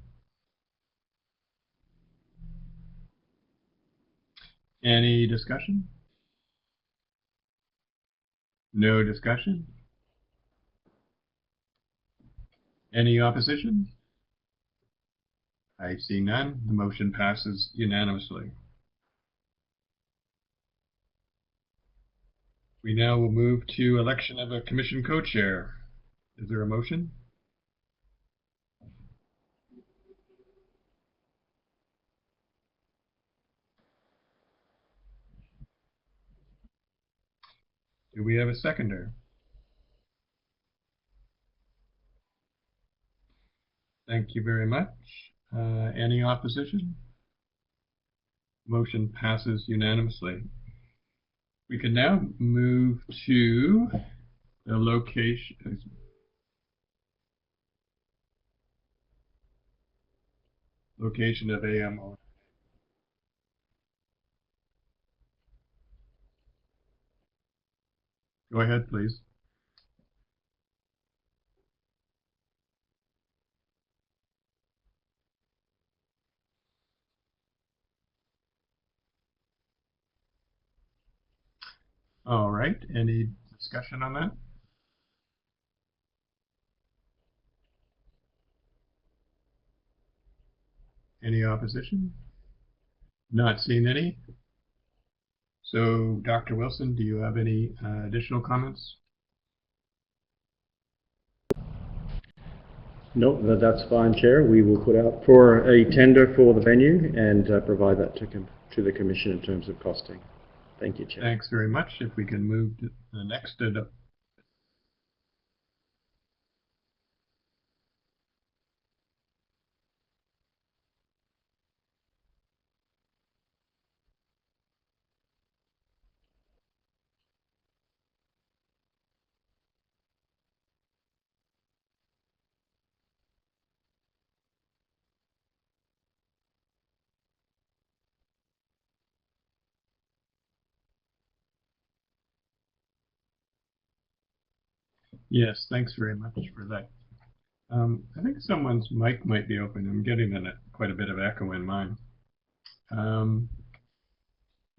Any discussion? No discussion? Any opposition? I see none. The motion passes unanimously. We now will move to election of a commission co-chair. Is there a motion? Do we have a seconder? Thank you very much. Any opposition? Motion passes unanimously. We can now move to the location of AM097. Go ahead, please. All right. Any discussion on that? Any opposition? Not seeing any. So, Dr. Wilson, do you have any additional comments? no, that's fine, Chair. We will put out for a tender for the venue and provide that to the Commission in terms of costing. Thank you, Chair. Thanks very much. If we can move to the next Yes, thanks very much for that. I think someone's mic might be open. I'm getting quite a bit of echo in mine.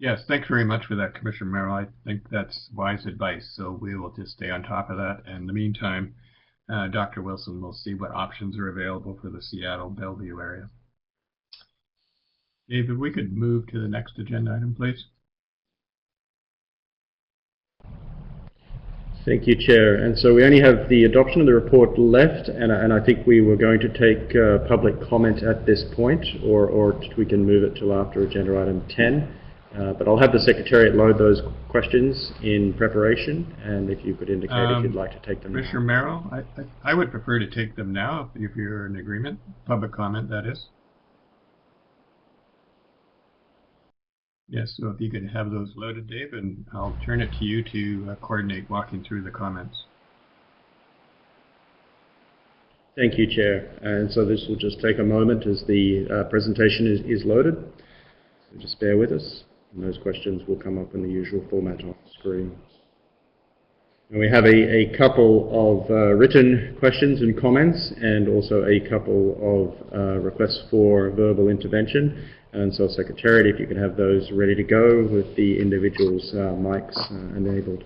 Yes, thanks very much for that, Commissioner Merrill. I think that's wise advice, so we will just stay on top of that. In the meantime, Dr. Wilson will see what options are available for the Seattle-Bellevue area. Dave, if we could move to the next agenda item, please. Thank you, Chair. And so we only have the adoption of the report left, and I think we were going to take public comment at this point, or we can move it till after agenda item 10. But I'll have the Secretariat load those questions in preparation, and if you could indicate if you'd like to take them now. Commissioner Merrill, I would prefer to take them now if you're in agreement. Public comment, that is. Yes, so if you could have those loaded, Dave, and I'll turn it to you to coordinate walking through the comments. Thank you, Chair. And so this will just take a moment as the presentation is loaded. So just bear with us, and those questions will come up in the usual format on the screen. And we have a couple of written questions and comments, and also a couple of requests for verbal intervention. And so, Secretariat, if you can have those ready to go with the individuals' mics enabled.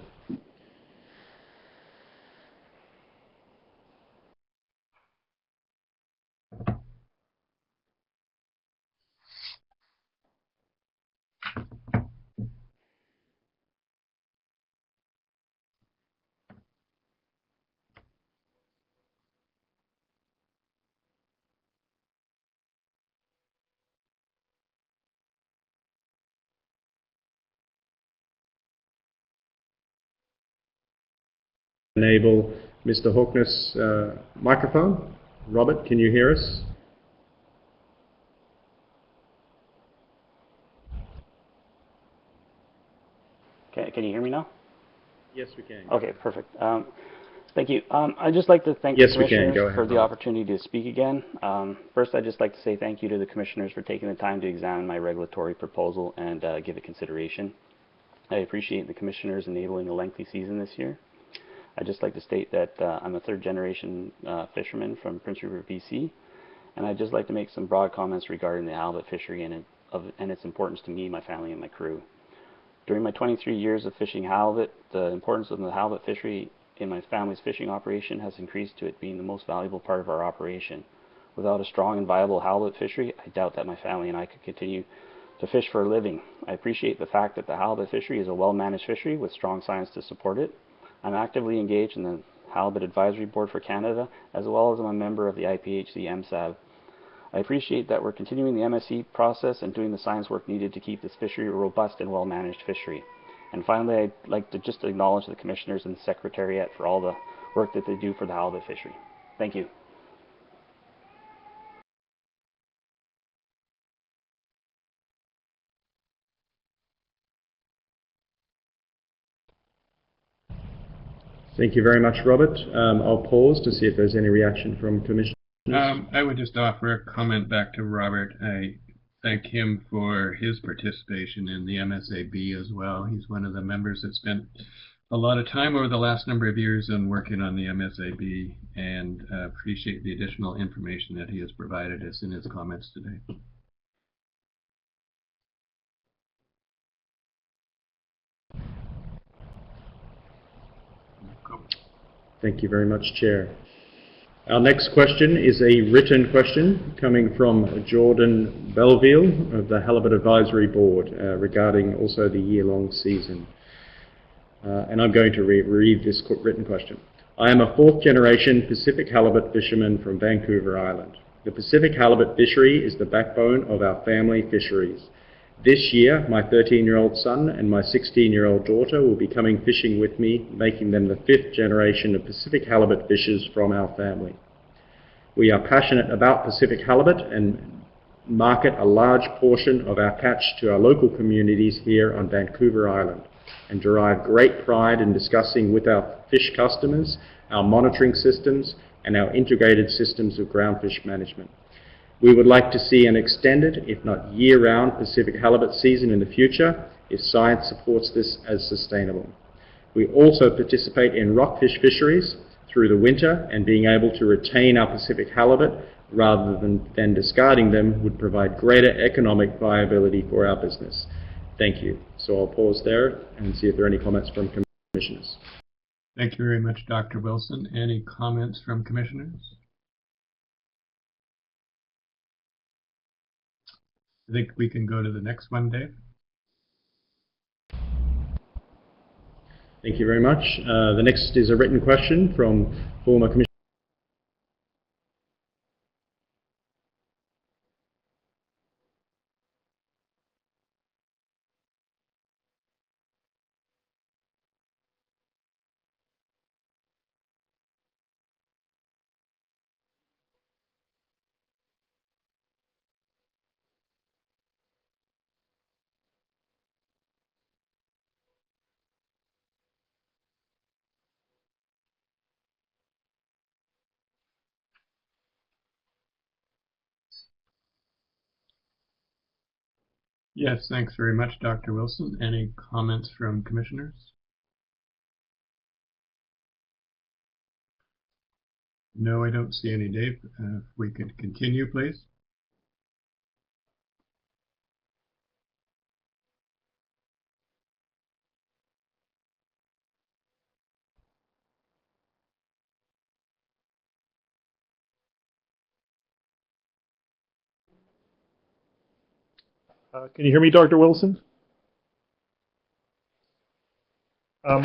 Enable Mr. Hawkness' microphone. Robert, can you hear us? Can you hear me now? Yes, we can. Okay, perfect. Thank you. I'd just like to thank the commissioners for the opportunity to speak again. First, I'd just like to say thank you to the commissioners for taking the time to examine my regulatory proposal and give it consideration. I appreciate the commissioners enabling a lengthy season this year. I'd just like to state that I'm a third-generation fisherman from Prince Rupert, BC, and I'd just like to make some broad comments regarding the halibut fishery and its importance to me, my family, and my crew. During my 23 years of fishing halibut, the importance of the halibut fishery in my family's fishing operation has increased to it being the most valuable part of our operation. Without a strong and viable halibut fishery, I doubt that my family and I could continue to fish for a living. I appreciate the fact that the halibut fishery is a well-managed fishery with strong science to support it. I'm actively engaged in the Halibut Advisory Board for Canada, as well as I'm a member of the IPHC MSAB. I appreciate that we're continuing the MSC process and doing the science work needed to keep this fishery a robust and well-managed fishery. And finally, I'd like to just acknowledge the commissioners and the Secretariat for all the work that they do for the halibut fishery. Thank you. Thank you very much, Robert. I'll pause to see if there's any reaction from commissioners. I would just offer a comment back to Robert. I thank him for his participation in the MSAB as well. He's one of the members that spent a lot of time over the last number of years on working on the MSAB, and appreciate the additional information that he has provided us in his comments today. Thank you very much, Chair. Our next question is a written question coming from Jordan Belville of the Halibut Advisory Board regarding also the year-long season. And I'm going to read this written question. I am a fourth-generation Pacific halibut fisherman from Vancouver Island. The Pacific halibut fishery is the backbone of our family fisheries. This year, my 13-year-old son and my 16-year-old daughter will be coming fishing with me, making them the fifth generation of Pacific halibut fishers from our family. We are passionate about Pacific halibut and market a large portion of our catch to our local communities here on Vancouver Island, and derive great pride in discussing with our fish customers our monitoring systems and our integrated systems of groundfish management. We would like to see an extended, if not year-round, Pacific halibut season in the future if science supports this as sustainable. We also participate in rockfish fisheries, through the winter, and being able to retain our Pacific halibut rather than discarding them would provide greater economic viability for our business. Thank you. So I'll pause there and see if there are any comments from commissioners. Thank you very much, Dr. Wilson. Any comments from commissioners? I think we can go to the next one, Dave. Thank you very much. The next is a written question from former Commissioner. Yes, thanks very much, Dr. Wilson. Any comments from commissioners? No, I don't see any, Dave. If we could continue, please. Can you hear me, Dr. Wilson? I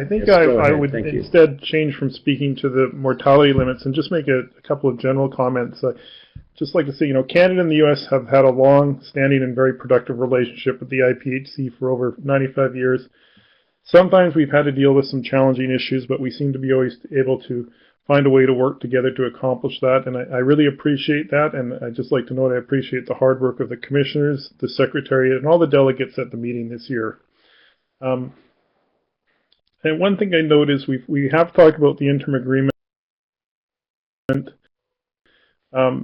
think yes, I would instead change from speaking to the mortality limits and just make a couple of general comments. Just like to say, Canada and the U.S. have had a long-standing and very productive relationship with the IPHC for over 95 years. Sometimes we've had to deal with some challenging issues, but we seem to be always able to find a way to work together to accomplish that, and I really appreciate that, and I'd just like to note I appreciate the hard work of the commissioners, the secretariat, and all the delegates at the meeting this year. And one thing I note is we have talked about the interim agreement, I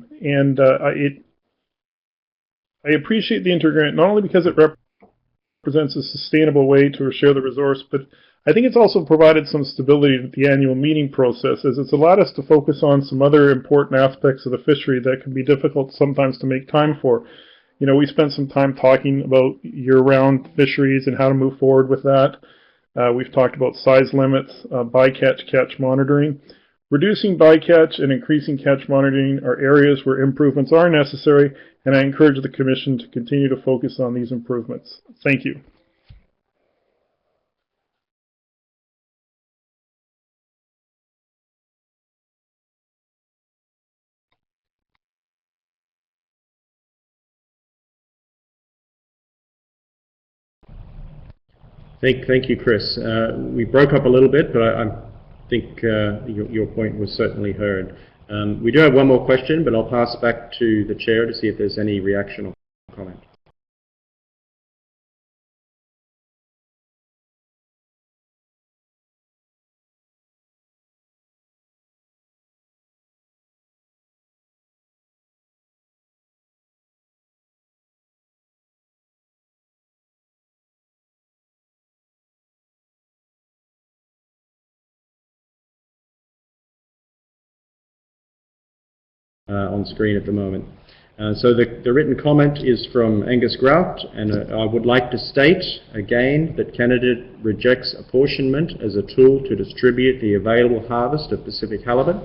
appreciate the interim agreement not only because it represents a sustainable way to share the resource, but I think it's also provided some stability to the annual meeting process, as it's allowed us to focus on some other important aspects of the fishery that can be difficult sometimes to make time for. We spent some time talking about year-round fisheries and how to move forward with that. We've talked about size limits, bycatch catch monitoring. Reducing bycatch and increasing catch monitoring are areas where improvements are necessary, and I encourage the Commission to continue to focus on these improvements. Thank you. Thank you, Chris. We broke up a little bit, but I think your point was certainly heard. We do have one more question, but I'll pass back to the chair to see if there's any reaction or comment. On screen at the moment. So the written comment is from Angus Grout, and I would like to state again that Canada rejects apportionment as a tool to distribute the available harvest of Pacific halibut.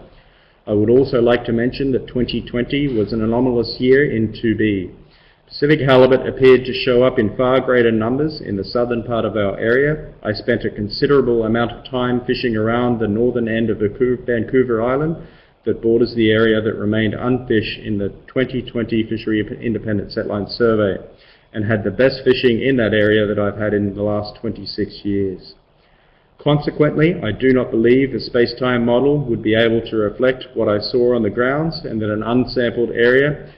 I would also like to mention that 2020 was an anomalous year in 2B. Pacific halibut appeared to show up in far greater numbers in the southern part of our area. I spent a considerable amount of time fishing around the northern end of Vancouver Island that borders the area that remained unfished in the 2020 Fishery Independent Setline Survey, and had the best fishing in that area that I've had in the last 26 years. Consequently, I do not believe the space-time model would be able to reflect what I saw on the grounds, and that an unsampled area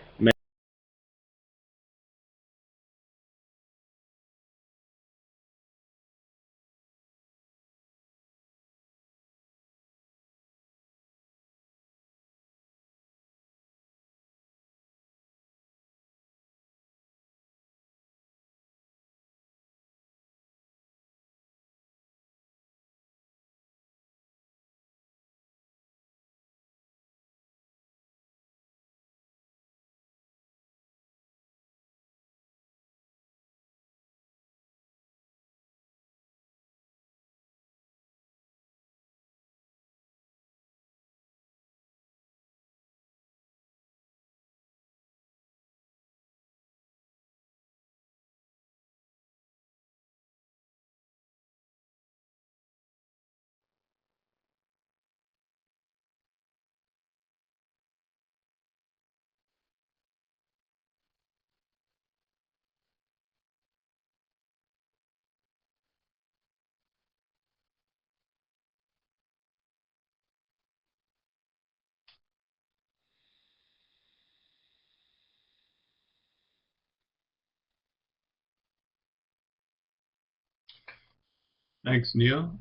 Thanks, Neil.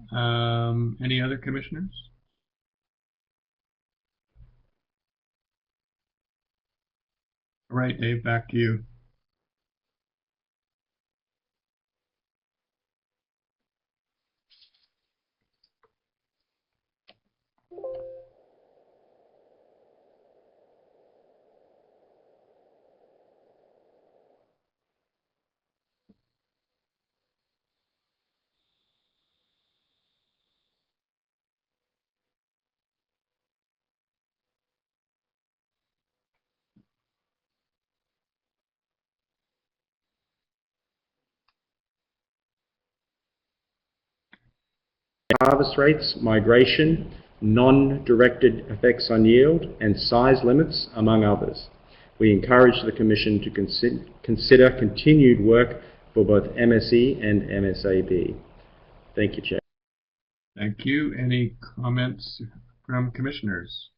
Any other commissioners? All right, Dave, back to you. Harvest rates, migration, non-directed effects on yield, and size limits, among others. We encourage the Commission to consider continued work for both MSE and MSAB. Thank you, Chair. Thank you. Any comments from commissioners?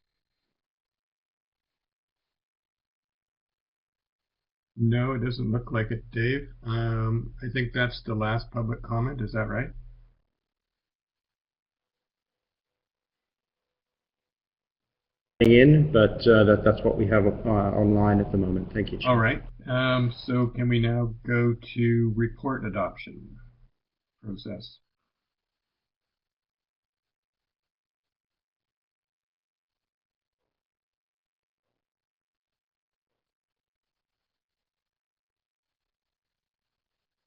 No, it doesn't look like it, Dave. I think that's the last public comment. Is that right? But that's what we have online at the moment. Thank you, Chair. All right. So can we now go to report adoption process?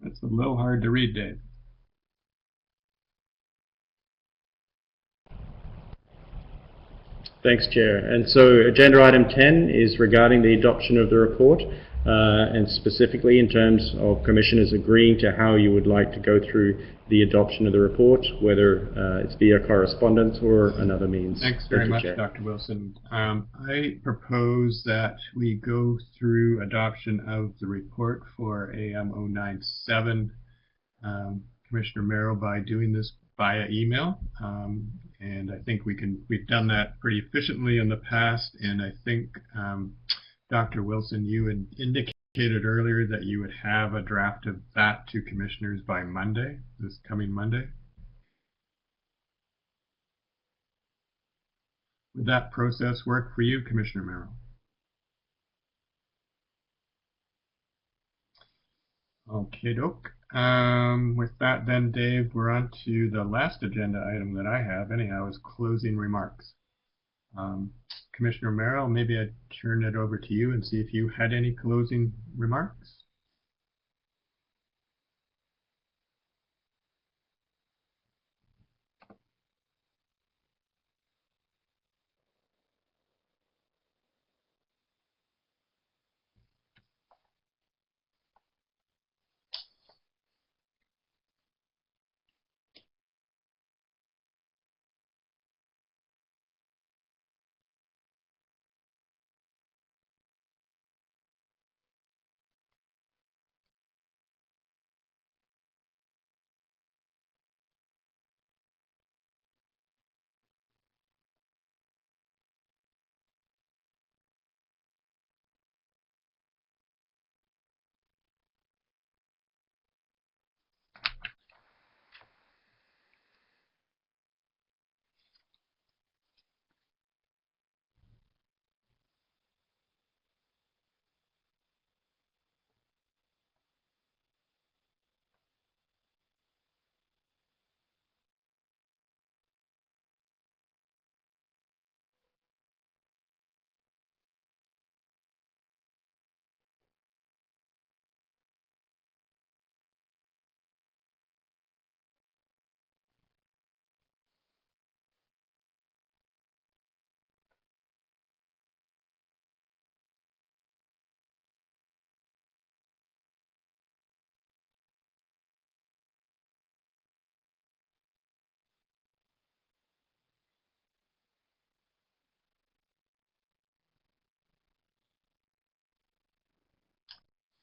That's a little hard to read, Dave. Thanks, Chair. And so agenda item 10 is regarding the adoption of the report, and specifically in terms of commissioners agreeing to how you would like to go through the adoption of the report, whether it's via correspondence or another means. Thanks very much, Dr. Wilson. I propose that we go through adoption of the report for AM097, Commissioner Merrill, by doing this via email. And I think we've done that pretty efficiently in the past, and I think, Dr. Wilson, you had indicated earlier that you would have a draft of that to commissioners by Monday, this coming Monday. Would that process work for you, Commissioner Merrill? Okay, doke. With that then, Dave, we're on to the last agenda item that I have anyhow, is closing remarks. Commissioner Merrill, maybe I'd turn it over to you and see if you had any closing remarks.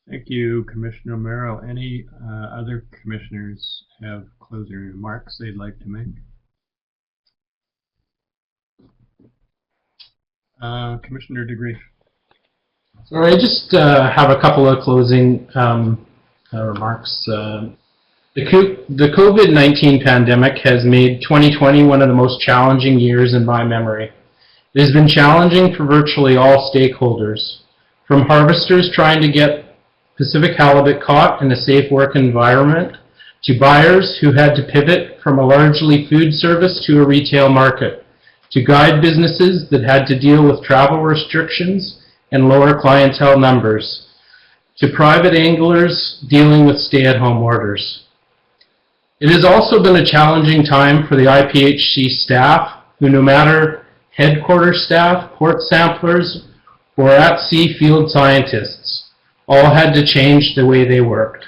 Thank you, Commissioner Merrill. Any other commissioners have closing remarks they'd like to make? Commissioner DeGreef. So I just have a couple of closing remarks. The COVID-19 pandemic has made 2020 one of the most challenging years in my memory. It has been challenging for virtually all stakeholders, from harvesters trying to get Pacific halibut caught in a safe work environment, to buyers who had to pivot from a largely food service to a retail market, to guide businesses that had to deal with travel restrictions and lower clientele numbers, to private anglers dealing with stay-at-home orders. It has also been a challenging time for the IPHC staff, who no matter headquarters staff, port samplers, or at-sea field scientists, all had to change the way they worked.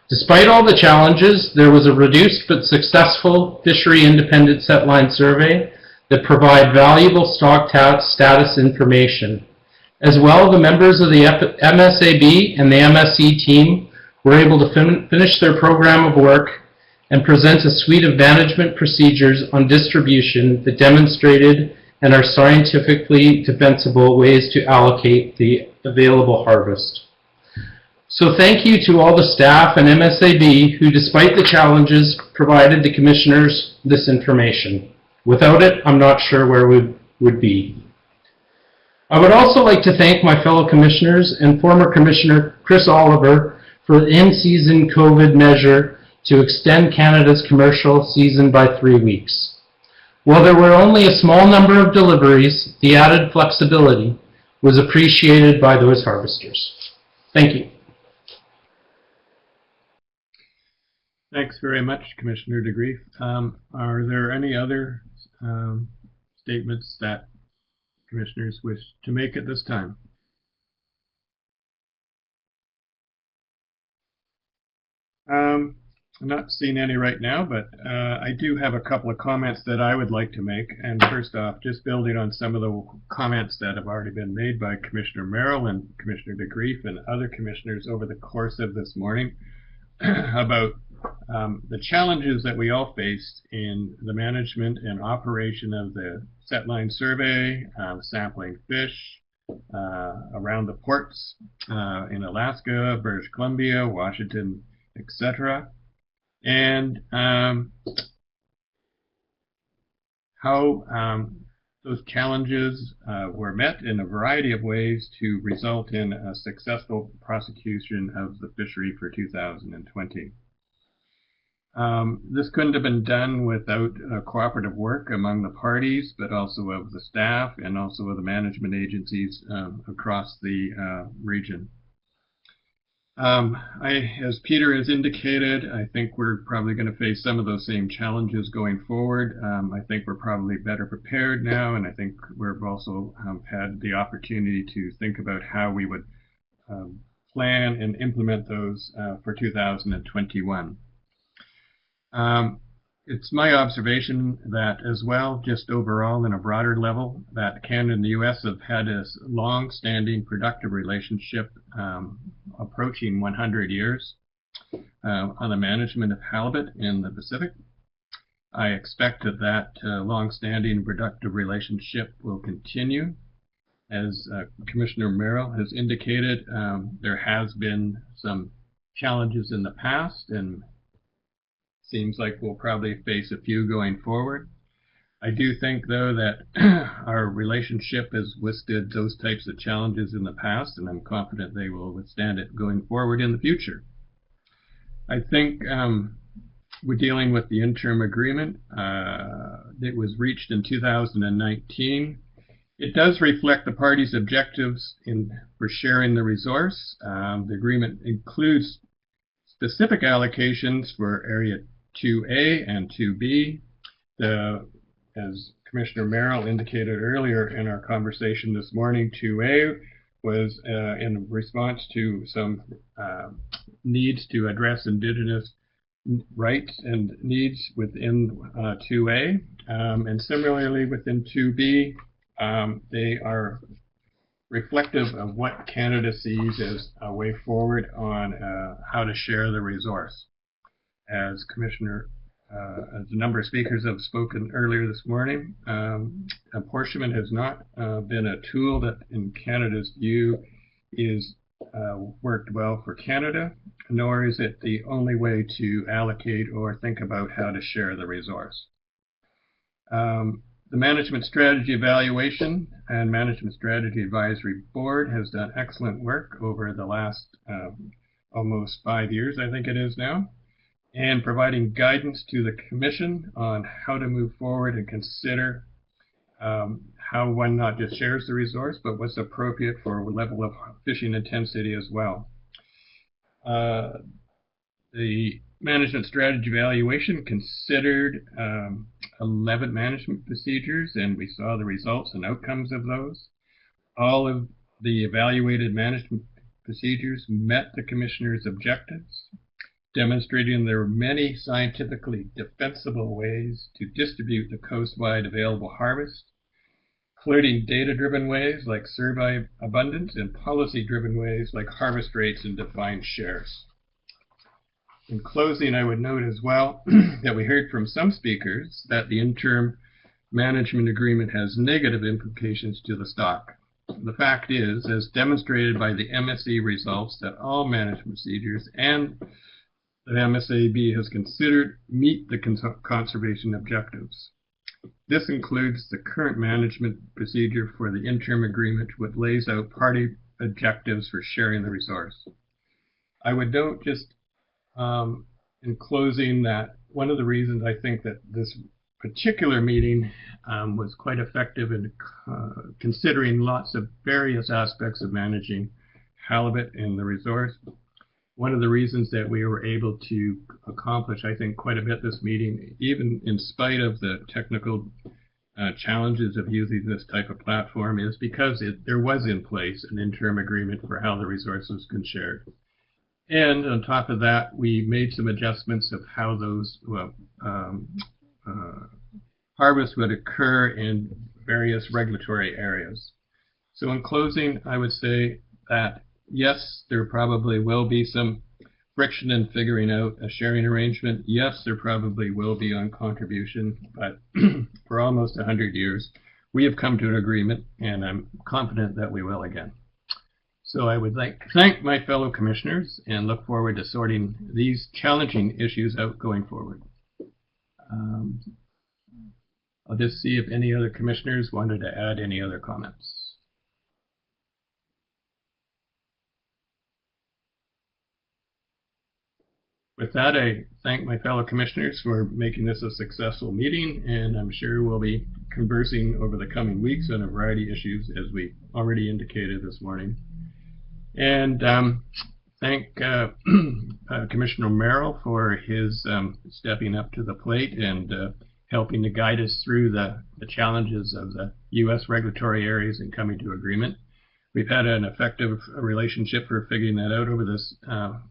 Despite all the challenges, there was a reduced but successful fishery independent setline survey that provide valuable stock status information. As well, the members of the MSAB and the MSE team were able to finish their program of work and present a suite of management procedures on distribution that demonstrated and are scientifically defensible ways to allocate the available harvest. So thank you to all the staff and MSAB who, despite the challenges, provided the commissioners this information. Without it, I'm not sure where we would be. I would also like to thank my fellow commissioners and former Commissioner Chris Oliver for the in-season COVID measure to extend Canada's commercial season by 3 weeks. While there were only a small number of deliveries, the added flexibility was appreciated by those harvesters. Thank you. Thanks very much, Commissioner DeGreef. Are there any other statements that commissioners wish to make at this time? I'm not seeing any right now, but I do have a couple of comments that I would like to make. And first off, just building on some of the comments that have already been made by Commissioner Merrill and Commissioner DeGreef and other commissioners over the course of this morning about the challenges that we all faced in the management and operation of the setline survey, sampling fish around the ports in Alaska, British Columbia, Washington, etc. And how those challenges were met in a variety of ways to result in a successful prosecution of the fishery for 2020. This couldn't have been done without cooperative work among the parties, but also of the staff and also of the management agencies across the region. As Peter has indicated, I think we're probably going to face some of those same challenges going forward. I think we're probably better prepared now, and I think we've also had the opportunity to think about how we would plan and implement those for 2021. It's my observation that as well, just overall in a broader level, that Canada and the U.S. have had a long-standing productive relationship approaching 100 years on the management of halibut in the Pacific. I expect that long-standing productive relationship will continue. As Commissioner Merrill has indicated, there has been some challenges in the past, and seems like we'll probably face a few going forward. I do think, though, that our relationship has withstood those types of challenges in the past, and I'm confident they will withstand it going forward in the future. I think we're dealing with the interim agreement that was reached in 2019. It does reflect the parties' objectives for sharing the resource. The agreement includes specific allocations for Area 2A and 2B. As Commissioner Merrill indicated earlier in our conversation this morning, 2A was in response to some needs to address Indigenous rights and needs within 2A. And similarly within 2B, they are reflective of what Canada sees as a way forward on how to share the resource. As as a number of speakers have spoken earlier this morning, apportionment has not been a tool that, in Canada's view, is worked well for Canada, nor is it the only way to allocate or think about how to share the resource. The Management Strategy Evaluation and Management Strategy Advisory Board has done excellent work over the last almost 5 years, I think it is now, and providing guidance to the Commission on how to move forward and consider how one not just shares the resource, but what's appropriate for a level of fishing intensity as well. The Management Strategy Evaluation considered 11 management procedures, and we saw the results and outcomes of those. All of the evaluated management procedures met the Commissioner's objectives, demonstrating there are many scientifically defensible ways to distribute the coast-wide available harvest, including data-driven ways like survey abundance and policy-driven ways like harvest rates and defined shares. In closing, I would note as well that we heard from some speakers that the interim management agreement has negative implications to the stock. The fact is, as demonstrated by the MSA results, that all management procedures and the MSAB has considered meet the conservation objectives. This includes the current management procedure for the interim agreement, which lays out party objectives for sharing the resource. I would note just in closing that one of the reasons I think that this particular meeting was quite effective in considering lots of various aspects of managing halibut in the resource. One of the reasons that we were able to accomplish, I think, quite a bit this meeting, even in spite of the technical challenges of using this type of platform, is because there was in place an interim agreement for how the resources can share. And on top of that, we made some adjustments of how those harvests would occur in various regulatory areas. So in closing, I would say that yes, there probably will be some friction in figuring out a sharing arrangement. Yes, there probably will be on contribution, but for almost 100 years, we have come to an agreement, and I'm confident that we will again. So I would like to thank my fellow commissioners and look forward to sorting these challenging issues out going forward. I'll just see if any other commissioners wanted to add any other comments. With that, I thank my fellow commissioners for making this a successful meeting, and I'm sure we'll be conversing over the coming weeks on a variety of issues, as we already indicated this morning. And thank Commissioner Merrill for his stepping up to the plate and helping to guide us through the challenges of the U.S. regulatory areas and coming to agreement. We've had an effective relationship for figuring that out over this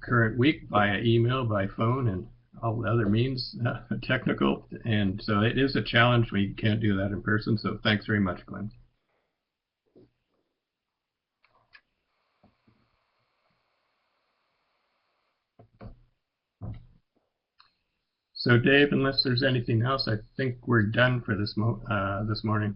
current week via email, by phone, and all the other means technical. And so it is a challenge. We can't do that in person. So thanks very much, Glenn. So Dave, unless there's anything else, I think we're done for this morning.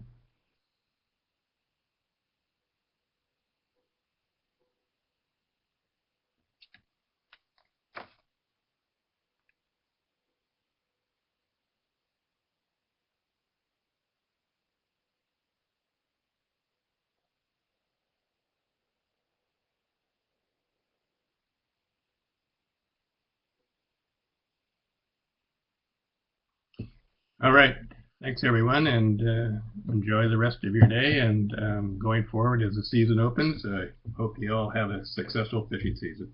All right. Thanks, everyone, and enjoy the rest of your day. And going forward as the season opens, I hope you all have a successful fishing season.